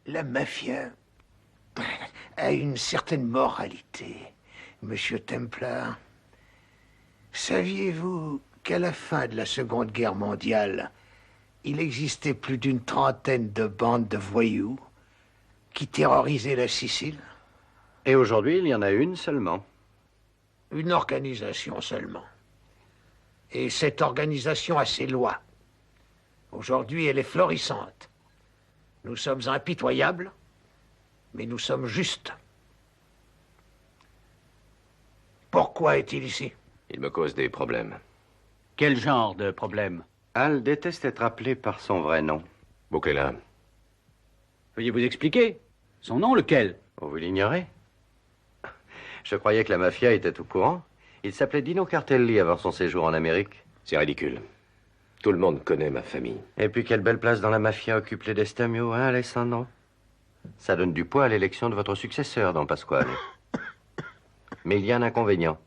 La mafia a une certaine moralité, monsieur Templar. Saviez-vous qu'à la fin de la Seconde Guerre mondiale, il existait plus d'une trentaine de bandes de voyous qui terrorisaient la Sicile? Et aujourd'hui, il y en a une seulement. Une organisation seulement. Et cette organisation a ses lois. Aujourd'hui, elle est florissante. Nous sommes impitoyables, mais nous sommes justes. Pourquoi est-il ici? Il me cause des problèmes. Quel genre de problème? Al déteste être appelé par son vrai nom. Bouclez-la. Veuillez vous expliquer. Son nom, lequel? Oh, vous l'ignorez? Je croyais que la mafia était au courant. Il s'appelait Dino Cartelli avant son séjour en Amérique. C'est ridicule. Tout le monde connaît ma famille. Et puis quelle belle place dans la mafia occupe les Destamio, hein, Alessandro? Ça donne du poids à l'élection de votre successeur, Don Pasquale. Mais il y a un inconvénient.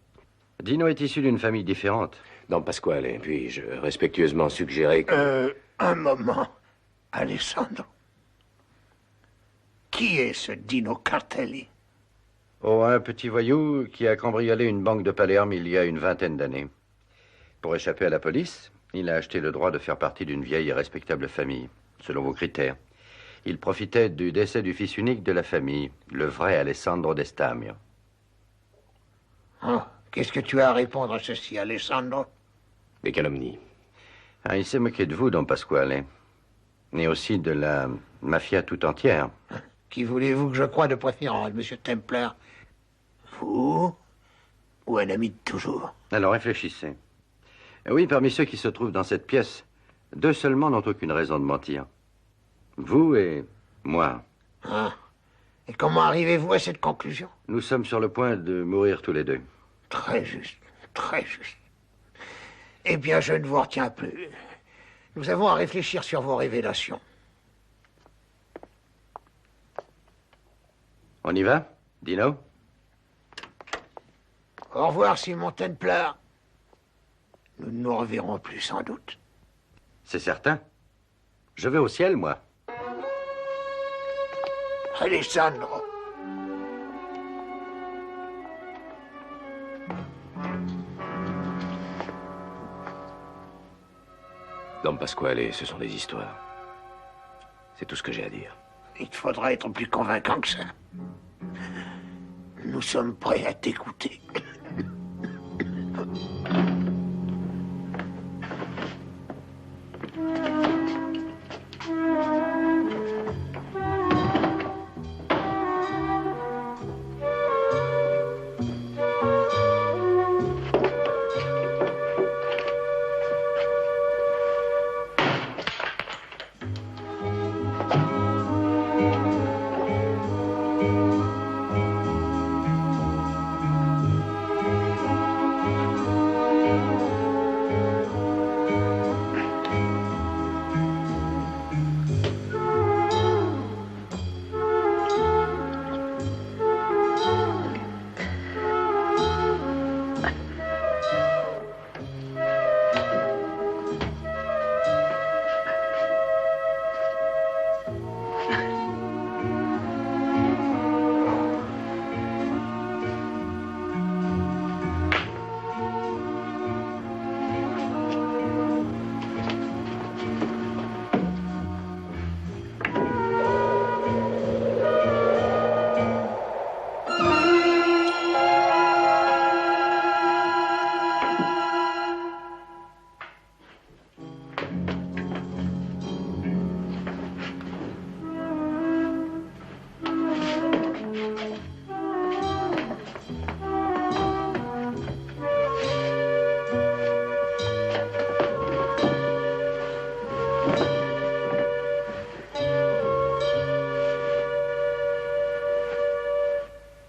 Dino est issu d'une famille différente. Don Pasquale, puis-je respectueusement suggérer que... Un moment, Alessandro. Qui est ce Dino Cartelli? Oh, un petit voyou qui a cambriolé une banque de Palerme il y a une vingtaine d'années. Pour échapper à la police, Il a acheté le droit de faire partie d'une vieille et respectable famille, selon vos critères. Il profitait du décès du fils unique de la famille, le vrai Alessandro Destamio. Oh, qu'est-ce que tu as à répondre à ceci, Alessandro? Des calomnies. Ah, il s'est moqué de vous, Don Pasquale. Et aussi de la mafia tout entière. Qui voulez-vous que je croie de préférence, monsieur Templar? Vous ou un ami de toujours? Alors réfléchissez. Oui, parmi ceux qui se trouvent dans cette pièce, 2 seulement n'ont aucune raison de mentir. Vous et moi. Ah. Et comment arrivez-vous à cette conclusion? Nous sommes sur le point de mourir tous les 2. Très juste, très juste. Eh bien, je ne vous retiens plus. Nous avons à réfléchir sur vos révélations. On y va, Dino? Au revoir, Simon Templar. Nous ne nous reverrons plus, sans doute. C'est certain. Je vais au ciel, moi. Alessandro. Don Pasquale, ce sont des histoires. C'est tout ce que j'ai à dire. Il te faudra être plus convaincant que ça. Nous sommes prêts à t'écouter.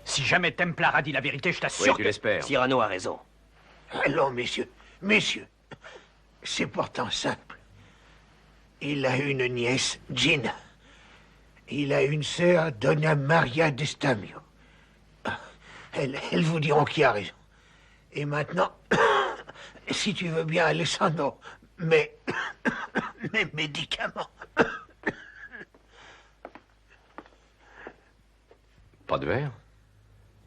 Si jamais Templar a dit la vérité, je t'assure tu l'espères. Cyrano a raison. Allons, messieurs. Messieurs, c'est pourtant simple. Il a une nièce, Gina. Il a une sœur, Donna Maria Destamio. Elles vous diront qui a raison. Et maintenant, si tu veux bien, Alessandro, mes médicaments. Pas de verre?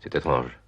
C'est étrange.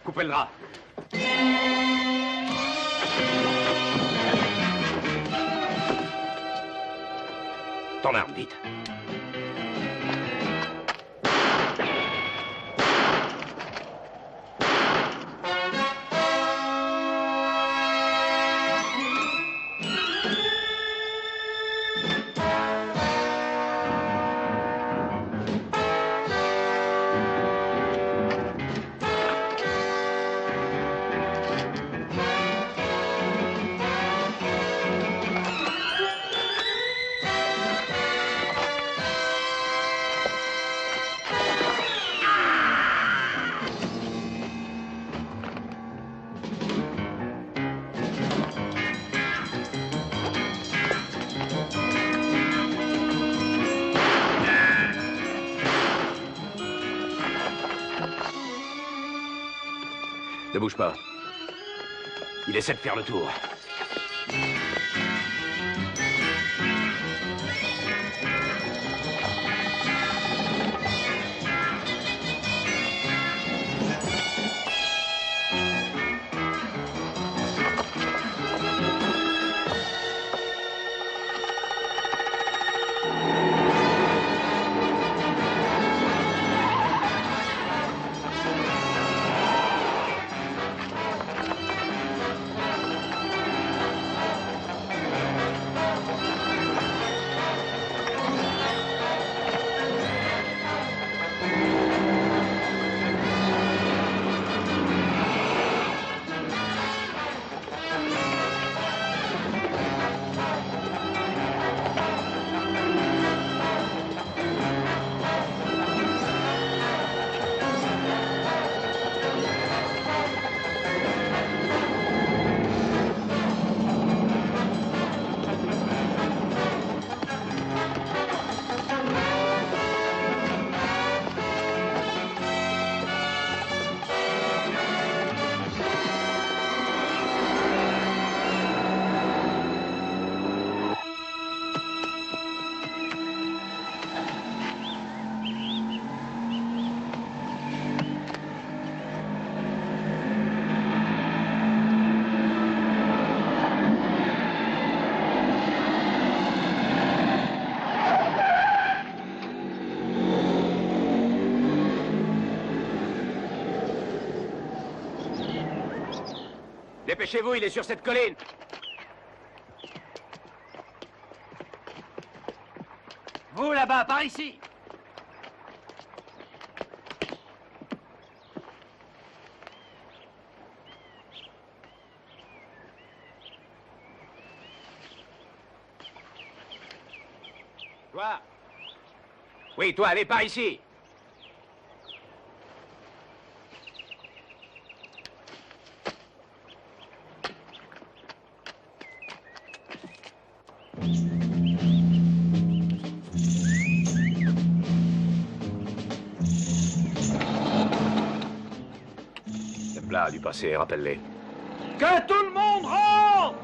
Coupez le drap. Ton arme, vite. Ne bouge pas. Il essaie de faire le tour. Dépêchez-vous, il est sur cette colline. Vous, là-bas, par ici. Toi. Oui, toi, allez par ici. Templar a dû passer, rappelle-les. Que tout le monde rentre!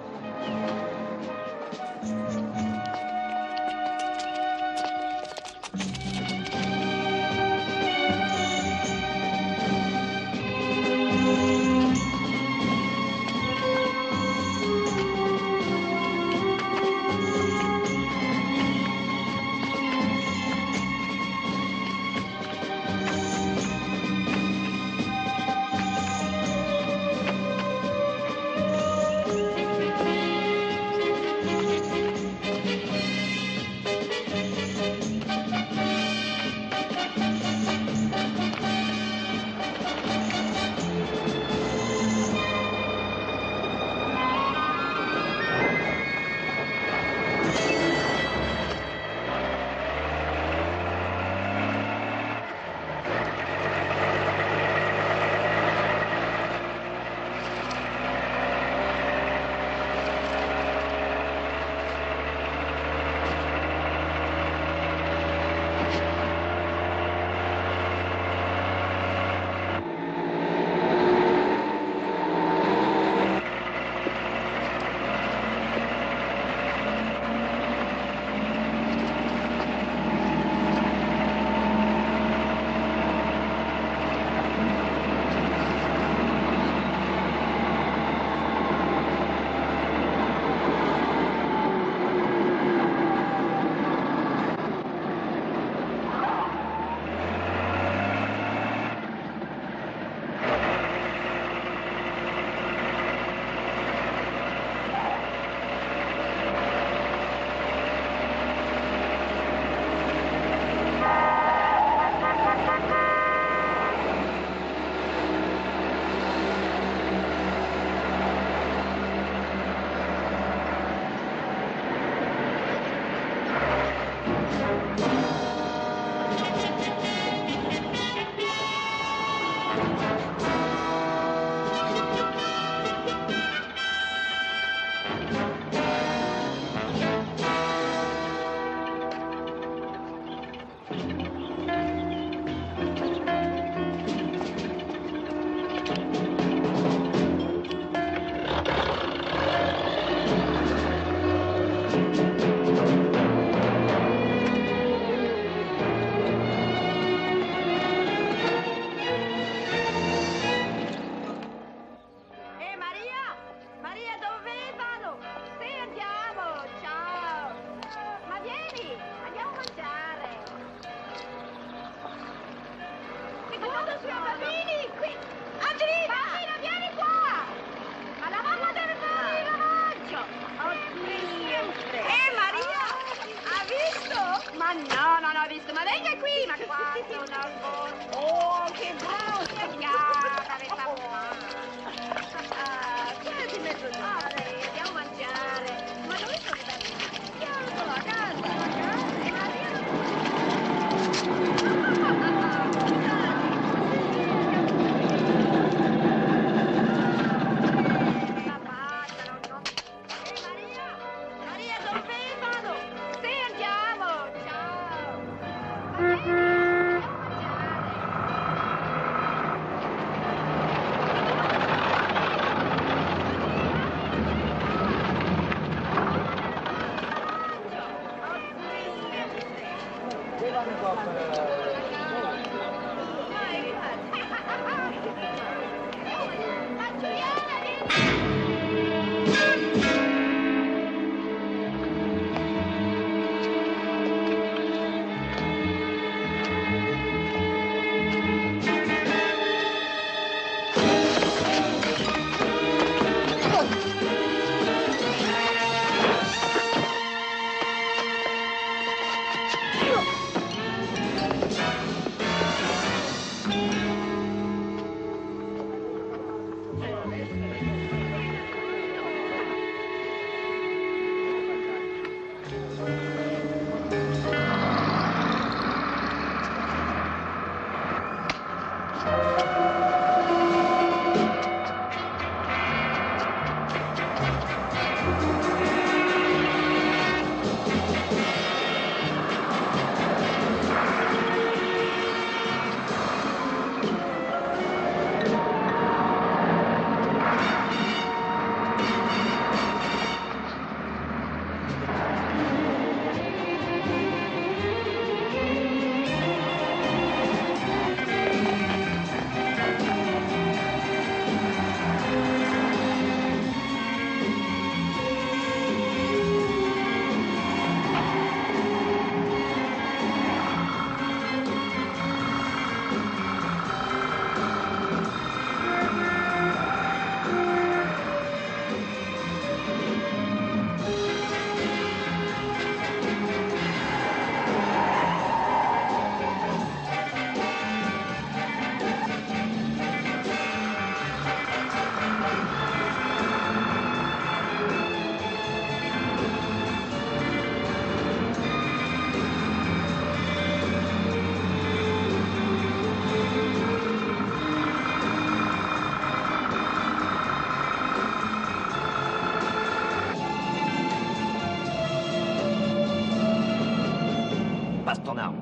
Passe ton arme.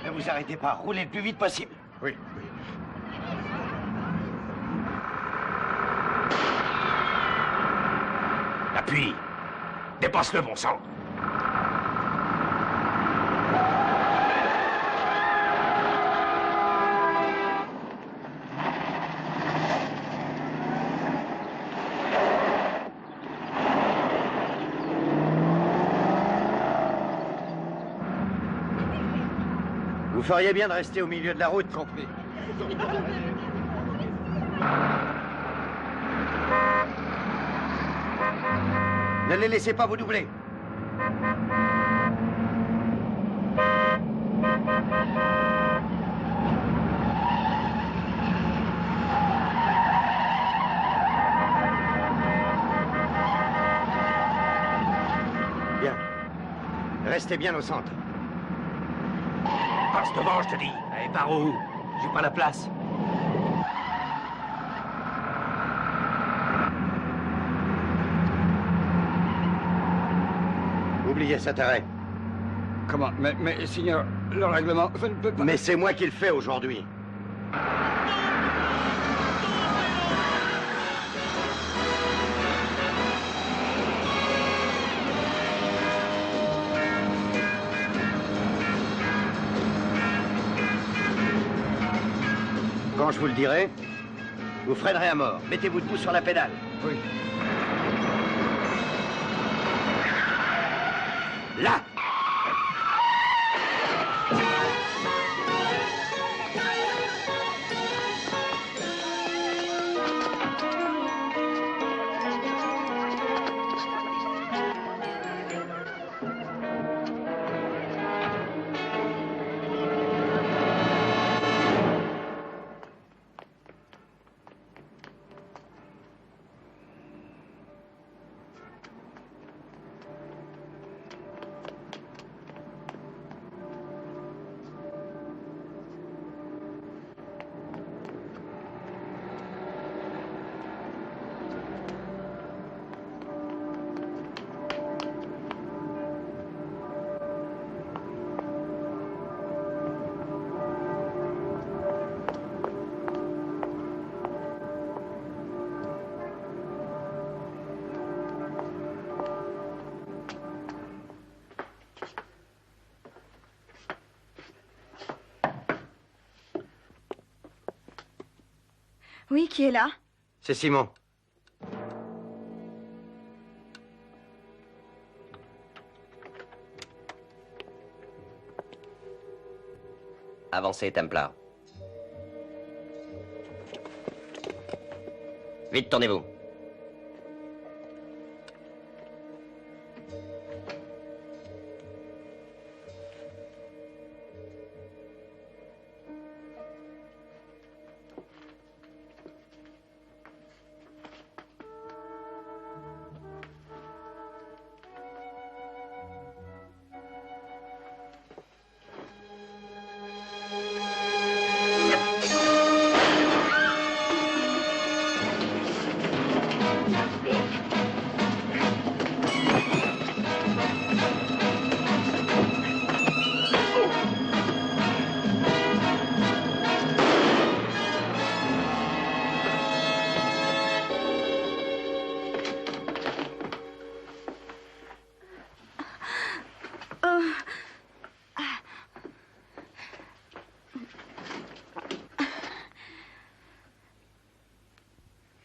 Ne vous arrêtez pas, roulez le plus vite possible. Oui. Appuie. Dépasse-le, bon sang. Vous feriez bien de rester au milieu de la route. Compris. Ne les laissez pas vous doubler. Bien. Restez bien au centre. Passe devant, je te dis. Allez, par où? J'ai pas la place. Oubliez cet arrêt. Comment? Mais, signor, le règlement, je ne peux pas... Mais c'est moi qui le fais aujourd'hui. Quand je vous le dirai, vous freinerez à mort. Mettez-vous debout sur la pédale. Oui. Là! Oui, qui est là? C'est Simon. Avancez, Templar. Vite, tournez-vous.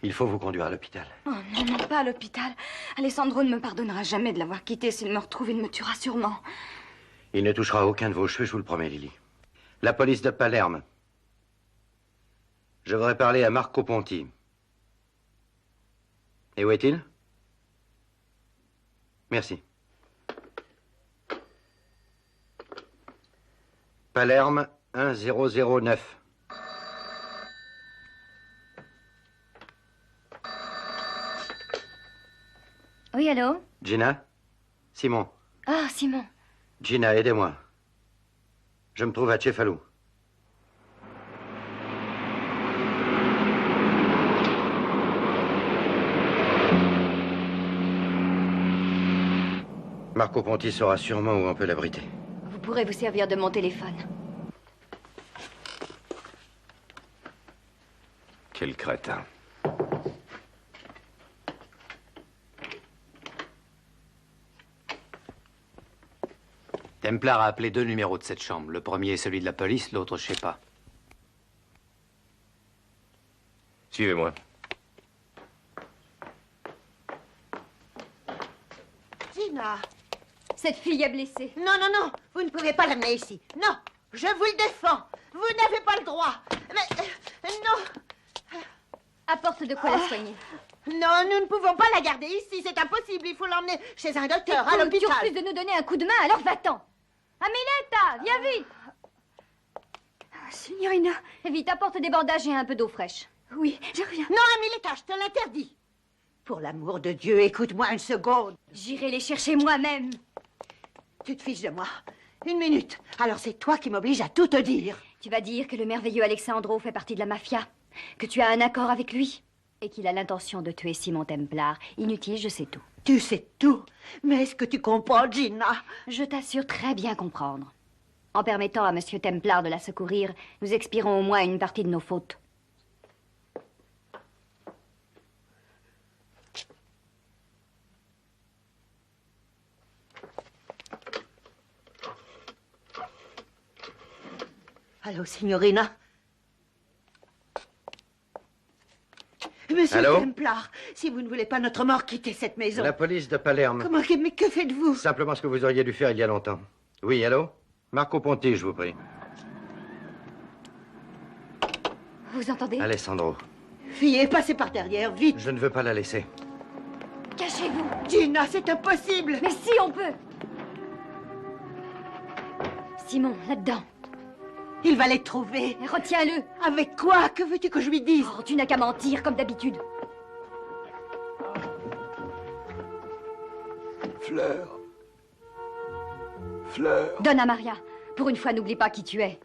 Il faut vous conduire à l'hôpital. Oh non, non, pas à l'hôpital. Alessandro ne me pardonnera jamais de l'avoir quitté. S'il me retrouve, il me tuera sûrement. Il ne touchera aucun de vos cheveux, je vous le promets, Lily. La police de Palerme. Je voudrais parler à Marco Ponti. Et où est-il? Merci. Palerme 1009. Oui, allô? Gina? Simon. Ah, Simon. Gina, aidez-moi. Je me trouve à Cefalù. Marco Ponti saura sûrement où on peut l'abriter. Vous pourrez vous servir de mon téléphone. Quel crétin. Templar a appelé 2 numéros de cette chambre. Le premier est celui de la police, l'autre, je sais pas. Suivez-moi. Gina. Cette fille est blessée. Non, non, non, vous ne pouvez pas l'amener ici. Non, je vous le défends. Vous n'avez pas le droit. Mais, non. Apporte de quoi la soigner. Non, nous ne pouvons pas la garder ici, c'est impossible. Il faut l'emmener chez un docteur, à l'hôpital. Tu refuses de nous donner un coup de main, alors va-t'en. Amiletta, viens vite. Signorina. Vite, apporte des bandages et un peu d'eau fraîche. Oui, je reviens. Non, Amiletta, je te l'interdis. Pour l'amour de Dieu, écoute-moi une seconde. J'irai les chercher moi-même. Tu te fiches de moi. Une minute. Alors c'est toi qui m'obliges à tout te dire. Tu vas dire que le merveilleux Alessandro fait partie de la mafia, que tu as un accord avec lui et qu'il a l'intention de tuer Simon Templar. Inutile, je sais tout. Tu sais tout. Mais est-ce que tu comprends, Gina? Je t'assure très bien comprendre. En permettant à Monsieur Templar de la secourir, nous expirons au moins une partie de nos fautes. Allô, signorina? Monsieur Allô? Templar, si vous ne voulez pas notre mort, quittez cette maison. La police de Palerme. Comment, mais que faites-vous? Simplement ce que vous auriez dû faire il y a longtemps. Oui, allô? Marco Ponti, je vous prie. Vous entendez? Alessandro. Fuyez, passez par derrière, vite. Je ne veux pas la laisser. Cachez-vous. Gina, c'est impossible. Mais si, on peut. Simon, là-dedans. Il va les trouver. Retiens-le. Avec quoi? Que veux-tu que je lui dise? Oh, tu n'as qu'à mentir, comme d'habitude. Fleur. Fleur. Donne à Maria. Pour une fois, n'oublie pas qui tu es.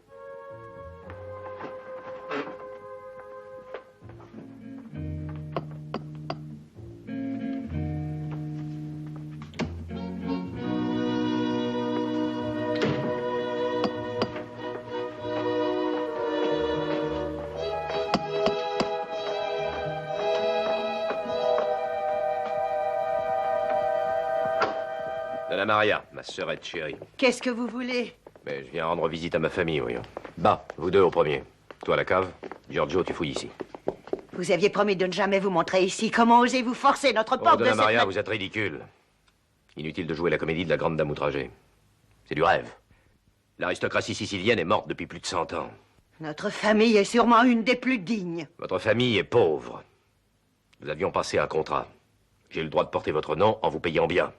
Donna Maria, ma sœurette chérie. Qu'est-ce que vous voulez? Mais je viens rendre visite à ma famille, voyons. Bah, vous deux au premier. Toi à la cave. Giorgio, tu fouilles ici. Vous aviez promis de ne jamais vous montrer ici. Comment osez-vous forcer notre porte de Donna cette... Maria, vous êtes ridicule. Inutile de jouer la comédie de la grande dame outragée. C'est du rêve. L'aristocratie sicilienne est morte depuis plus de 100 ans. Notre famille est sûrement une des plus dignes. Votre famille est pauvre. Nous avions passé un contrat. J'ai le droit de porter votre nom en vous payant bien.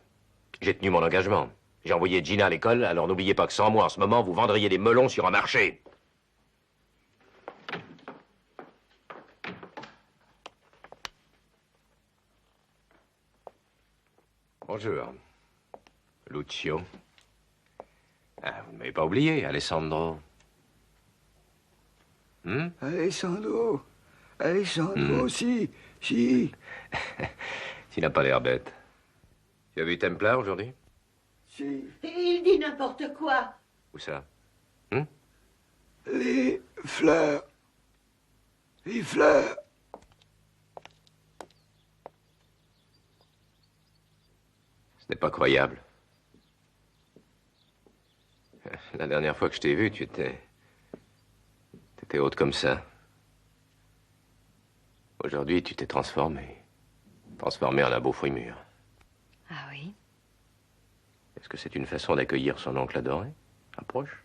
J'ai tenu mon engagement. J'ai envoyé Gina à l'école, alors n'oubliez pas que sans moi, en ce moment, vous vendriez des melons sur un marché. Bonjour. Lucio. Ah, vous ne m'avez pas oublié, Alessandro. Alessandro. Alessandro, si. Tu n'as pas l'air bête. Tu as vu Templar aujourd'hui? Si. Il dit n'importe quoi. Où ça? Les fleurs. Les fleurs. Ce n'est pas croyable. La dernière fois que je t'ai vu, tu étais haute comme ça. Aujourd'hui, tu t'es transformé. Transformé en un beau fruit mûr. Ah oui? Est-ce que c'est une façon d'accueillir son oncle adoré? Approche.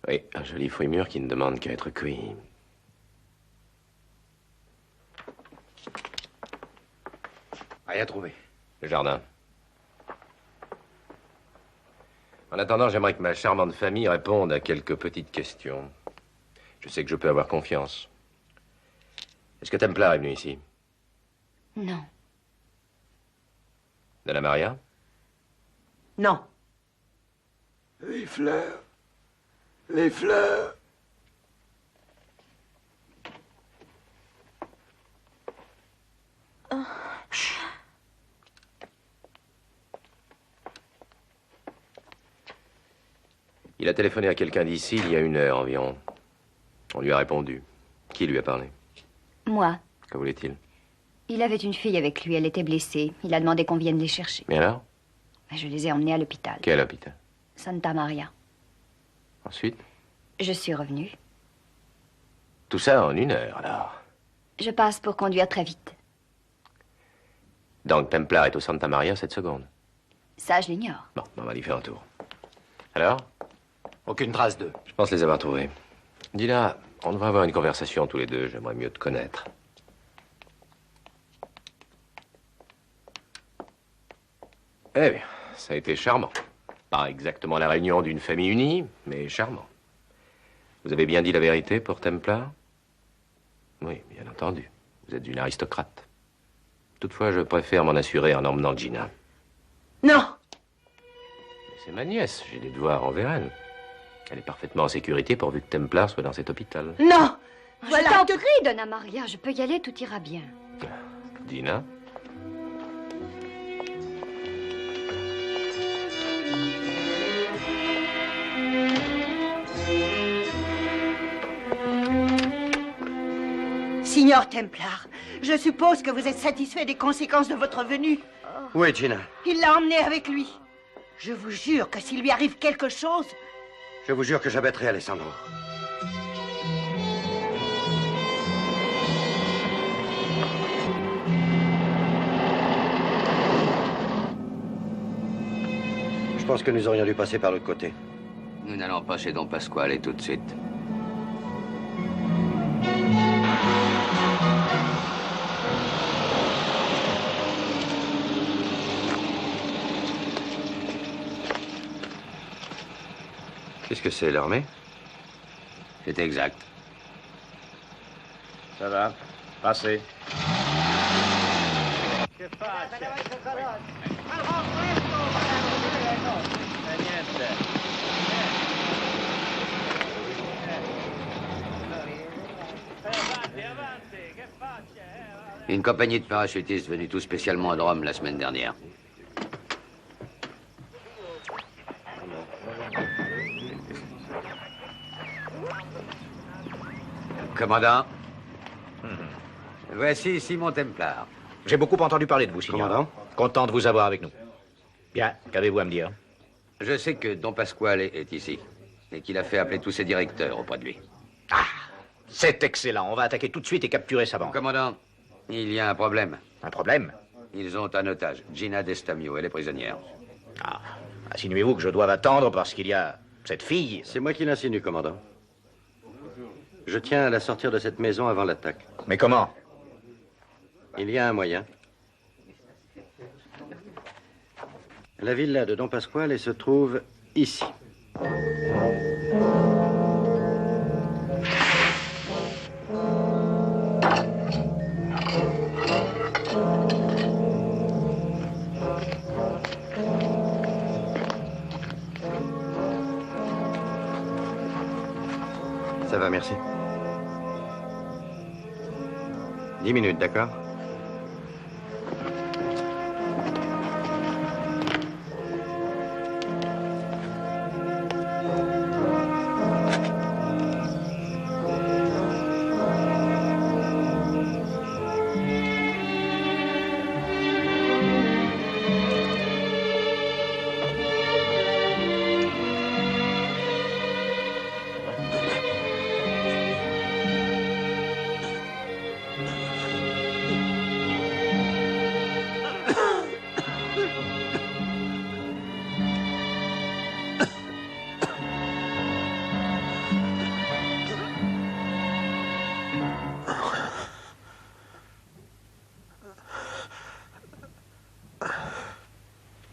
Oui, un joli fruit mûr qui ne demande qu'à être cueilli. Rien trouvé. Le jardin. En attendant, j'aimerais que ma charmante famille réponde à quelques petites questions. Je sais que je peux avoir confiance. Est-ce que Templar est venu ici? Non. Donna Maria? Non. Les fleurs. Les fleurs. Il a téléphoné à quelqu'un d'ici il y a 1 heure environ. On lui a répondu. Qui lui a parlé? Moi. Que voulait-il? Il avait une fille avec lui, elle était blessée. Il a demandé qu'on vienne les chercher. Mais alors? Je les ai emmenés à l'hôpital. Quel hôpital? Santa Maria. Ensuite? Je suis revenue. Tout ça en 1 heure, alors. Je passe pour conduire très vite. Donc Templar est au Santa Maria cette seconde? Ça, je l'ignore. Bon, on va aller faire un tour. Alors? Aucune trace d'eux. Je pense les avoir trouvés. Dina, on devrait avoir une conversation tous les deux. J'aimerais mieux te connaître. Eh bien, ça a été charmant. Pas exactement la réunion d'une famille unie, mais charmant. Vous avez bien dit la vérité pour Templar? Oui, bien entendu. Vous êtes une aristocrate. Toutefois, je préfère m'en assurer en emmenant Gina. Non! C'est ma nièce, j'ai des devoirs envers elle. Elle est parfaitement en sécurité pourvu que Templar soit dans cet hôpital. Non! Voilà, je t'en prie, Donna Maria, je peux y aller, tout ira bien. Dina? Signor Templar, je suppose que vous êtes satisfait des conséquences de votre venue. Où est Gina? Il l'a emmenée avec lui. Je vous jure que s'il lui arrive quelque chose... Je vous jure que j'abattrai Alessandro. Je pense que nous aurions dû passer par l'autre côté. Nous n'allons pas chez Don Pasquale tout de suite. Qu'est-ce que c'est, l'armée? C'est exact. Ça va. Passez. Une compagnie de parachutistes venus tout spécialement à Rome la semaine dernière. Commandant, voici Simon Templar. J'ai beaucoup entendu parler de vous, signor. Commandant? Content de vous avoir avec nous. Bien, qu'avez-vous à me dire? Je sais que Don Pasquale est ici et qu'il a fait appeler tous ses directeurs auprès de lui. Ah, c'est excellent. On va attaquer tout de suite et capturer sa bande. Commandant, il y a un problème. Un problème? Ils ont un otage, Gina Destamio. Elle est prisonnière. Ah, insinuez-vous que je dois attendre parce qu'il y a cette fille? C'est moi qui l'insinue, commandant. Je tiens à la sortir de cette maison avant l'attaque. Mais comment? Il y a un moyen. La villa de Don Pasquale se trouve ici. Ça va, merci. 10 minutes, d'accord?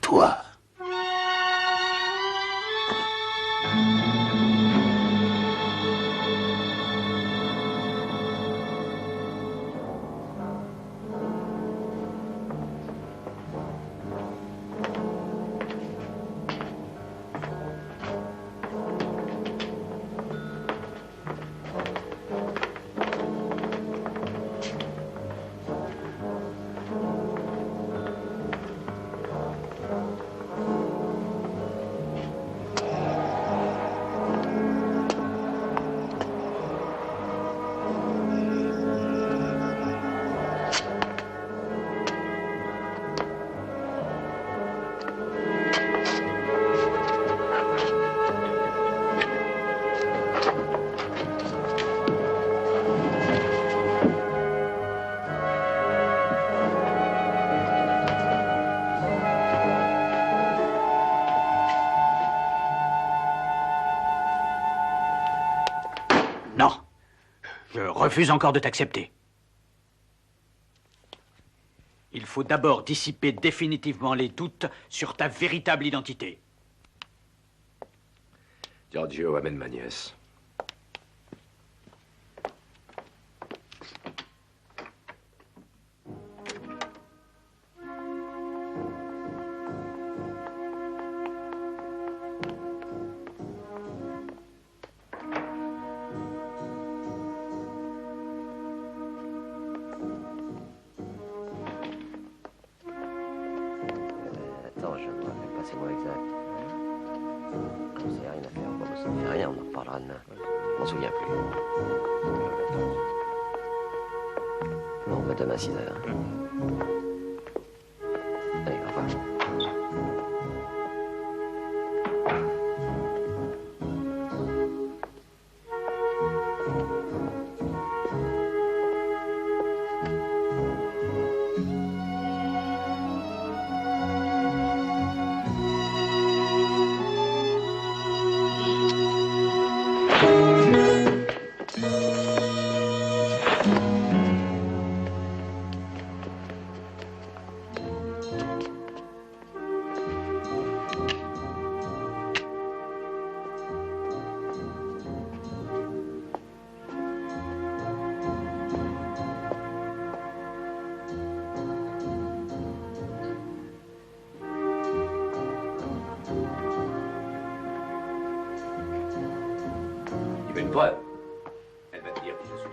Toi. Non. Je refuse encore de t'accepter. Il faut d'abord dissiper définitivement les doutes sur ta véritable identité. Giorgio, amène ma nièce. Attends, je me rappelle pas, c'est moi exact. Comme ça, y a rien à faire. Bon, ça ne fait rien, on en reparlera demain. Je m'en souviens plus. Bon, bah demain à 6 heures. Allez, au revoir. Il veut une preuve. Elle va te dire qui je suis.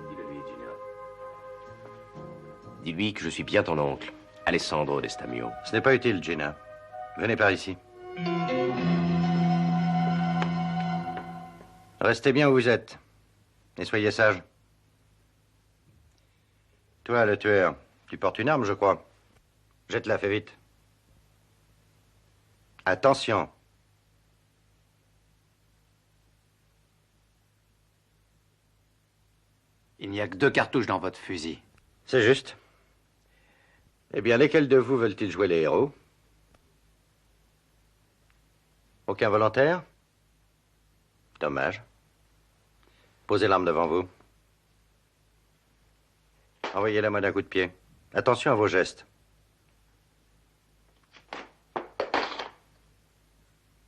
Dis-le lui, Gina. Dis-lui que je suis bien ton oncle, Alessandro Destamio. Ce n'est pas utile, Gina. Venez par ici. Restez bien où vous êtes. Et soyez sages. Toi, le tueur, tu portes une arme, je crois. Jette-la, fais vite. Attention. Il n'y a que 2 cartouches dans votre fusil. C'est juste. Eh bien, lesquels de vous veulent-ils jouer les héros? Aucun volontaire? Dommage. Posez l'arme devant vous. Envoyez la main d'un coup de pied. Attention à vos gestes.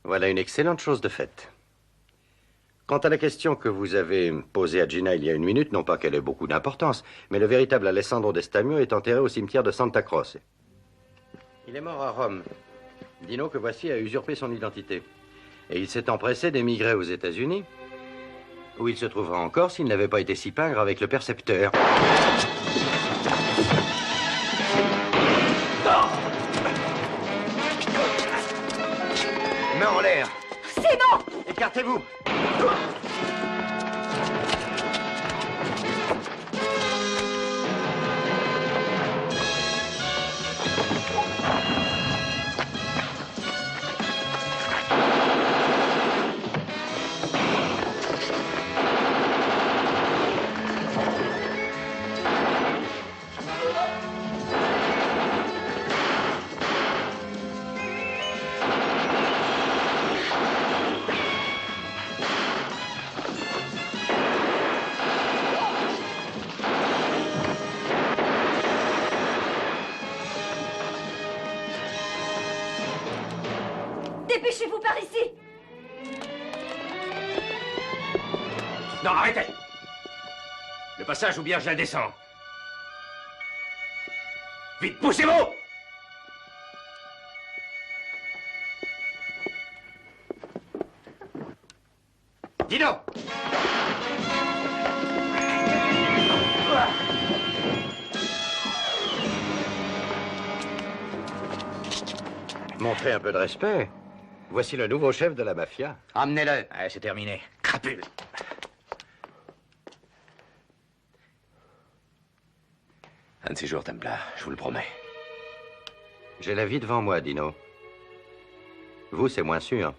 Voilà une excellente chose de faite. Quant à la question que vous avez posée à Gina il y a une minute, non pas qu'elle ait beaucoup d'importance, mais le véritable Alessandro Destamio est enterré au cimetière de Santa Croce. Il est mort à Rome. Dino, que voici, a usurpé son identité. Et il s'est empressé d'émigrer aux États-Unis, où il se trouvera encore s'il n'avait pas été si pingre avec le percepteur. Main en l'air. C'est bon! Écartez-vous. Dépêchez-vous par ici! Non, arrêtez! Le passage ou bien je la descends. Vite, poussez-vous! Dino! Montrez un peu de respect. Voici le nouveau chef de la mafia. Amenez-le. Allez, c'est terminé. Crapule. Un de ces jours, Templar, je vous le promets. J'ai la vie devant moi, Dino. Vous, c'est moins sûr.